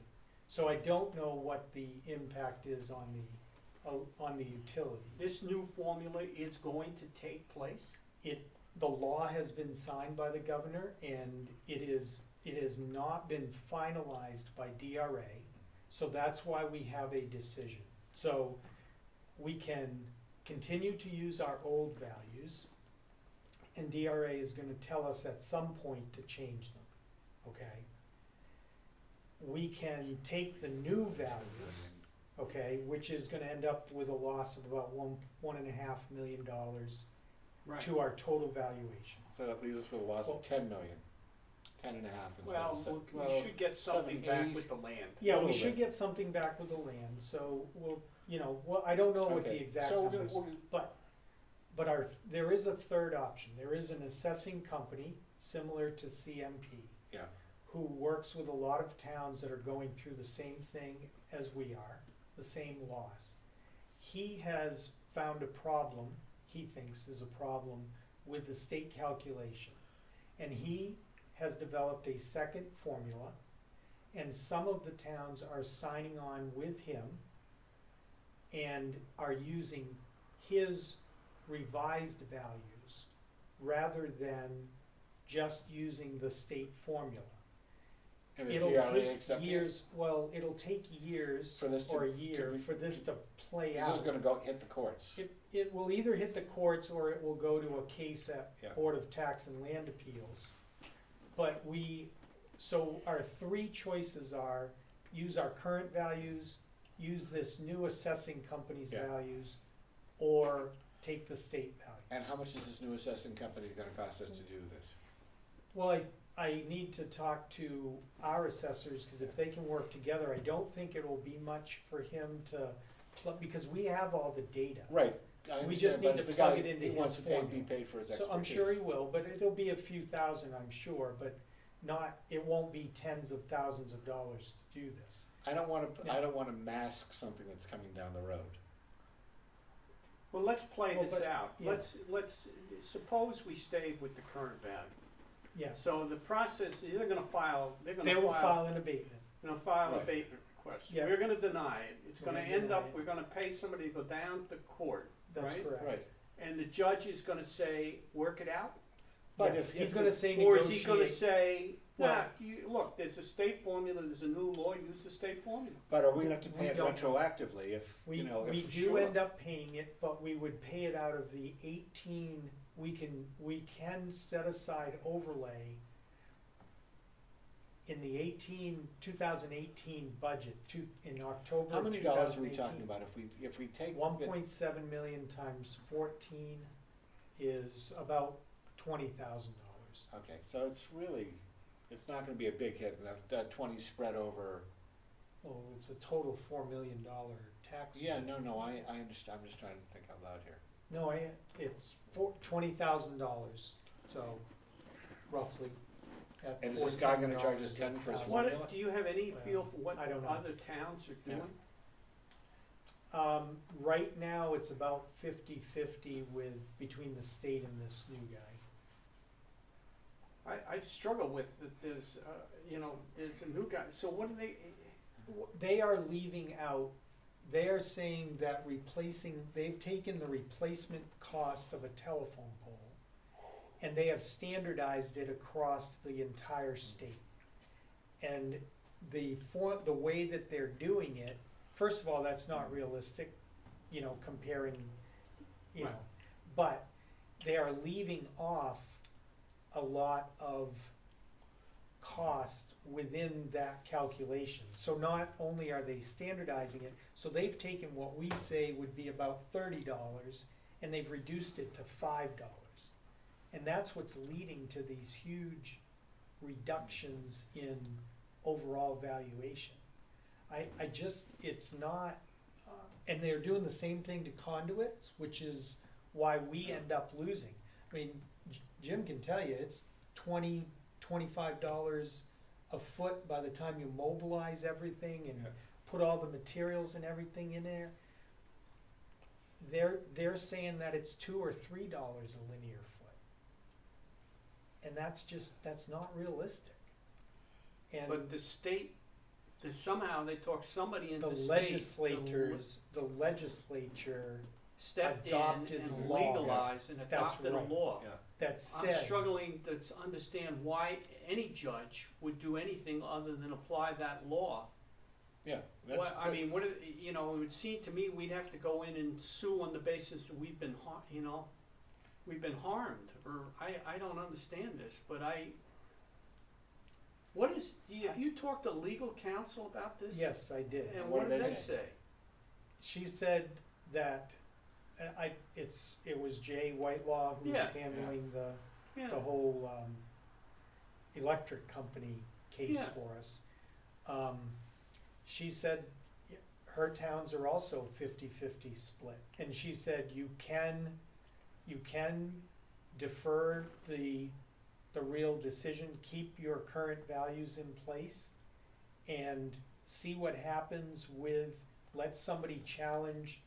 Speaker 4: So I don't know what the impact is on the utilities.
Speaker 3: This new formula is going to take place?
Speaker 4: The law has been signed by the governor, and it has not been finalized by DRA, so that's why we have a decision. So we can continue to use our old values, and DRA is gonna tell us at some point to change them, okay? We can take the new values, okay, which is gonna end up with a loss of about $1.5 million
Speaker 3: Right.
Speaker 4: to our total valuation.
Speaker 1: So that leaves us with a loss
Speaker 4: Well-
Speaker 1: of 10 million, 10 and a half instead
Speaker 3: Well,
Speaker 1: of
Speaker 3: we should get something
Speaker 1: 7,
Speaker 3: back
Speaker 1: 8.
Speaker 3: with the land.
Speaker 4: Yeah, we
Speaker 1: little
Speaker 4: should
Speaker 1: bit.
Speaker 4: get something back with the land, so we'll, I don't know what the
Speaker 1: Okay,
Speaker 4: exact
Speaker 1: so
Speaker 4: numbers,
Speaker 1: we're gonna-
Speaker 4: but there is a third option. There is an assessing company, similar to CMP.
Speaker 1: Yeah.
Speaker 4: Who works with a lot of towns that are going through the same thing as we are, the same loss. He has found a problem, he thinks is a problem, with the state calculation. And he has developed a second formula, and some of the towns are signing on with him and are using his revised values rather than just using the state formula.
Speaker 1: And is
Speaker 4: It'll
Speaker 1: DRA
Speaker 4: take
Speaker 1: accepting it?
Speaker 4: years, well, it'll take years
Speaker 1: For this to-
Speaker 4: or a
Speaker 1: to
Speaker 4: year
Speaker 1: be-
Speaker 4: for this to play
Speaker 1: This
Speaker 4: out.
Speaker 1: is gonna hit the courts.
Speaker 4: It will either hit the courts or it will go to a case at
Speaker 1: Yeah.
Speaker 4: Board of Tax and Land Appeals. But so our three choices are, use our current values, use this new assessing company's
Speaker 1: Yeah.
Speaker 4: values, or take the state values.
Speaker 1: And how much is this new assessing company gonna cost us to do this?
Speaker 4: Well, I need to talk to our assessors, cause if they can work together, I don't think it'll be much for him to because we have all the data.
Speaker 1: Right, I
Speaker 4: We just
Speaker 1: understand,
Speaker 4: need
Speaker 1: but
Speaker 4: to
Speaker 1: if the
Speaker 4: plug
Speaker 1: guy,
Speaker 4: it into
Speaker 1: he wants
Speaker 4: his
Speaker 1: to be
Speaker 4: formula.
Speaker 1: paid for his expertise.
Speaker 4: So I'm sure he will, but it'll be a few thousand, I'm sure, but it won't be tens of thousands of dollars to do this.
Speaker 1: I don't
Speaker 4: Yeah.
Speaker 1: wanna mask something that's coming down the road.
Speaker 3: Well, let's play
Speaker 4: Well,
Speaker 3: this
Speaker 4: but-
Speaker 3: out.
Speaker 4: yeah.
Speaker 3: Suppose we stay with the current value.
Speaker 4: Yes,
Speaker 3: So the process, they're gonna
Speaker 4: they will file an abatement.
Speaker 3: an
Speaker 1: Right.
Speaker 3: abatement request.
Speaker 4: Yeah.
Speaker 3: We're gonna deny it. It's
Speaker 4: We're
Speaker 3: gonna
Speaker 4: gonna
Speaker 3: end
Speaker 4: deny
Speaker 3: up,
Speaker 4: it.
Speaker 3: we're gonna pay somebody to go down to court,
Speaker 4: That's
Speaker 3: Right?
Speaker 4: correct.
Speaker 1: Right,
Speaker 3: and the judge is gonna say, work it out?
Speaker 1: But
Speaker 4: Yes,
Speaker 1: if-
Speaker 4: he's
Speaker 1: if
Speaker 4: gonna
Speaker 1: the-
Speaker 4: say
Speaker 3: Or is he gonna
Speaker 4: negotiate.
Speaker 3: say,
Speaker 4: Well-
Speaker 3: look, there's a state formula, there's a new law, use the state formula?
Speaker 1: but are we gonna have to
Speaker 4: We
Speaker 1: pay it
Speaker 4: don't-
Speaker 1: retroactively if,
Speaker 4: We
Speaker 1: you know, if.
Speaker 4: do
Speaker 3: sure.
Speaker 4: end up paying it, but we would pay it out of the 18, we can set aside overlay in the 2018 budget, in October
Speaker 1: How
Speaker 4: of
Speaker 1: many dollars are we
Speaker 4: 2018.
Speaker 1: talking about if we take?
Speaker 4: 1.7 million times 14 is about $20,000.
Speaker 1: Okay, so it's not gonna be a big hit, that 20 spread over,
Speaker 4: Oh, it's a total $4 million tax.
Speaker 1: yeah,
Speaker 4: bill.
Speaker 1: no, I understand, I'm just trying to think out loud here.
Speaker 4: No, it's $20,000, so roughly at
Speaker 1: And is this guy gonna charge us 10 for his
Speaker 4: $14,000.
Speaker 1: formula?
Speaker 3: What, do you have any feel for what
Speaker 4: I don't know.
Speaker 3: other towns are
Speaker 1: Yeah.
Speaker 3: doing?
Speaker 4: Right now, it's about 50-50 between the state and this new guy.
Speaker 3: I struggle with that there's, there's a new guy, so what do
Speaker 4: They are leaving out, they are saying that they've taken the replacement cost of a telephone pole and they have standardized it across the entire state. And the way that they're doing it, first of all, that's not realistic, comparing,
Speaker 3: Right.
Speaker 4: but they are leaving off a lot of cost within that calculation. So not only are they standardizing it, so they've taken what we say would be about $30 and they've reduced it to $5. And that's what's leading to these huge reductions in overall valuation. I just, it's not, and they're doing the same thing to conduits, which is why we end up losing. I mean, Jim can tell you, it's $25 a foot by the time you mobilize everything and
Speaker 1: Yeah.
Speaker 4: put all the materials and everything in there. They're saying that it's $2 or $3 a linear foot. And that's not realistic. And
Speaker 3: But the state, somehow they talk somebody into
Speaker 4: the
Speaker 3: state.
Speaker 4: the legislature
Speaker 3: Stepped in
Speaker 4: adopted
Speaker 3: and
Speaker 4: law.
Speaker 3: legalized and
Speaker 4: That's
Speaker 3: adopted a
Speaker 4: right.
Speaker 3: law.
Speaker 1: Yeah.
Speaker 4: that
Speaker 3: I'm
Speaker 4: said,
Speaker 3: struggling to understand why any judge would do anything other than apply that law.
Speaker 1: Yeah.
Speaker 3: What, I mean, what, it would seem to me we'd have to go in and sue on the basis that we've been harmed, or I don't understand this, but have you talked to legal counsel about this?
Speaker 4: yes, I did.
Speaker 3: And
Speaker 1: What
Speaker 3: what
Speaker 1: did
Speaker 3: did
Speaker 1: they
Speaker 3: they
Speaker 1: say?
Speaker 3: say?
Speaker 4: She said that, it was Jay Whitelaw who's
Speaker 3: Yeah.
Speaker 4: handling the
Speaker 3: Yeah,
Speaker 4: whole electric company case
Speaker 3: Yeah.
Speaker 4: for us. She said her towns are also 50-50 split, and she said you can defer the real decision, keep your current values in place, and see what happens let somebody challenge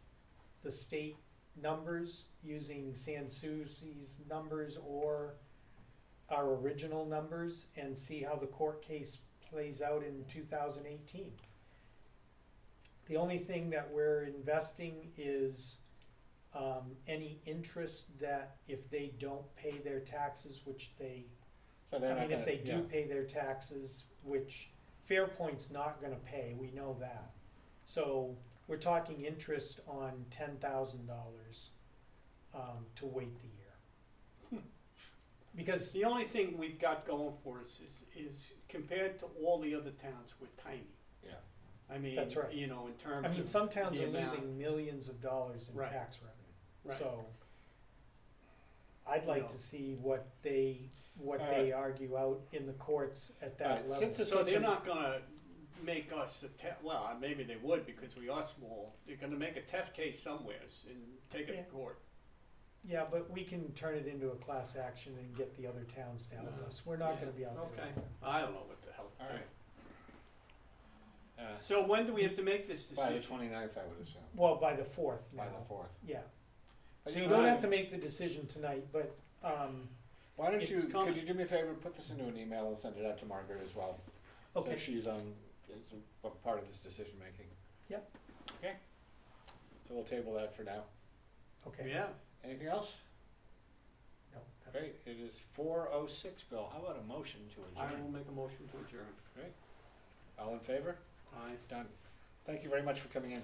Speaker 4: the state numbers using Sanssouci's numbers or our original numbers, and see how the court case plays out in 2018. The only thing that we're investing is any interest that if they don't pay their taxes, which
Speaker 1: So they're not
Speaker 4: if
Speaker 1: gonna-
Speaker 4: they do
Speaker 1: yeah.
Speaker 4: pay their taxes, which Fairpoint's not gonna pay, we know that. So we're talking interest on $10,000 to wait the year. Because,
Speaker 3: the only thing we've got going for us is compared to all the other towns, we're tiny.
Speaker 1: Yeah.
Speaker 3: I mean,
Speaker 4: That's right.
Speaker 3: in terms
Speaker 4: I mean,
Speaker 3: of
Speaker 4: some towns
Speaker 3: the
Speaker 4: are
Speaker 3: amount.
Speaker 4: losing millions of dollars in
Speaker 3: Right.
Speaker 4: tax revenue.
Speaker 3: Right.
Speaker 4: So I'd like
Speaker 3: know.
Speaker 4: to see what they argue out in the courts at that
Speaker 1: Alright,
Speaker 4: level.
Speaker 1: since it's
Speaker 3: So
Speaker 1: such
Speaker 3: they're
Speaker 1: a-
Speaker 3: not gonna make us well, maybe they would because we are small. They're gonna make a test case somewheres and take it
Speaker 4: Yeah.
Speaker 3: to court.
Speaker 4: Yeah, but we can turn it into a class action and get the other towns to help us. We're not
Speaker 3: Yeah.
Speaker 4: gonna be out there.
Speaker 3: Okay, I don't know what the hell.
Speaker 1: All right.
Speaker 3: So when do we have to make this
Speaker 1: By the
Speaker 3: decision?
Speaker 1: 29th, I would assume.
Speaker 4: Well, by the 4th now.
Speaker 1: By the 4th.
Speaker 4: Yeah.
Speaker 1: But
Speaker 4: So
Speaker 1: you
Speaker 4: you
Speaker 1: know,
Speaker 4: don't have to make the decision tonight, but,
Speaker 1: Why don't
Speaker 3: It's
Speaker 1: you,
Speaker 3: coming.
Speaker 1: could you do me a favor, put this into an email and send it out to Margaret as well?
Speaker 4: okay.
Speaker 1: So she's is a part of this decision making.
Speaker 4: Yep.
Speaker 1: Okay. So we'll table that for now.
Speaker 4: Okay.
Speaker 3: Yeah,
Speaker 1: Anything else?
Speaker 4: No, that's
Speaker 1: Great, it is 4:06, Bill. How about a motion to
Speaker 3: I will
Speaker 1: adjourn?
Speaker 3: make a motion to adjourn.
Speaker 1: All in favor?
Speaker 3: Aye.
Speaker 1: Done. Thank you very much for coming in.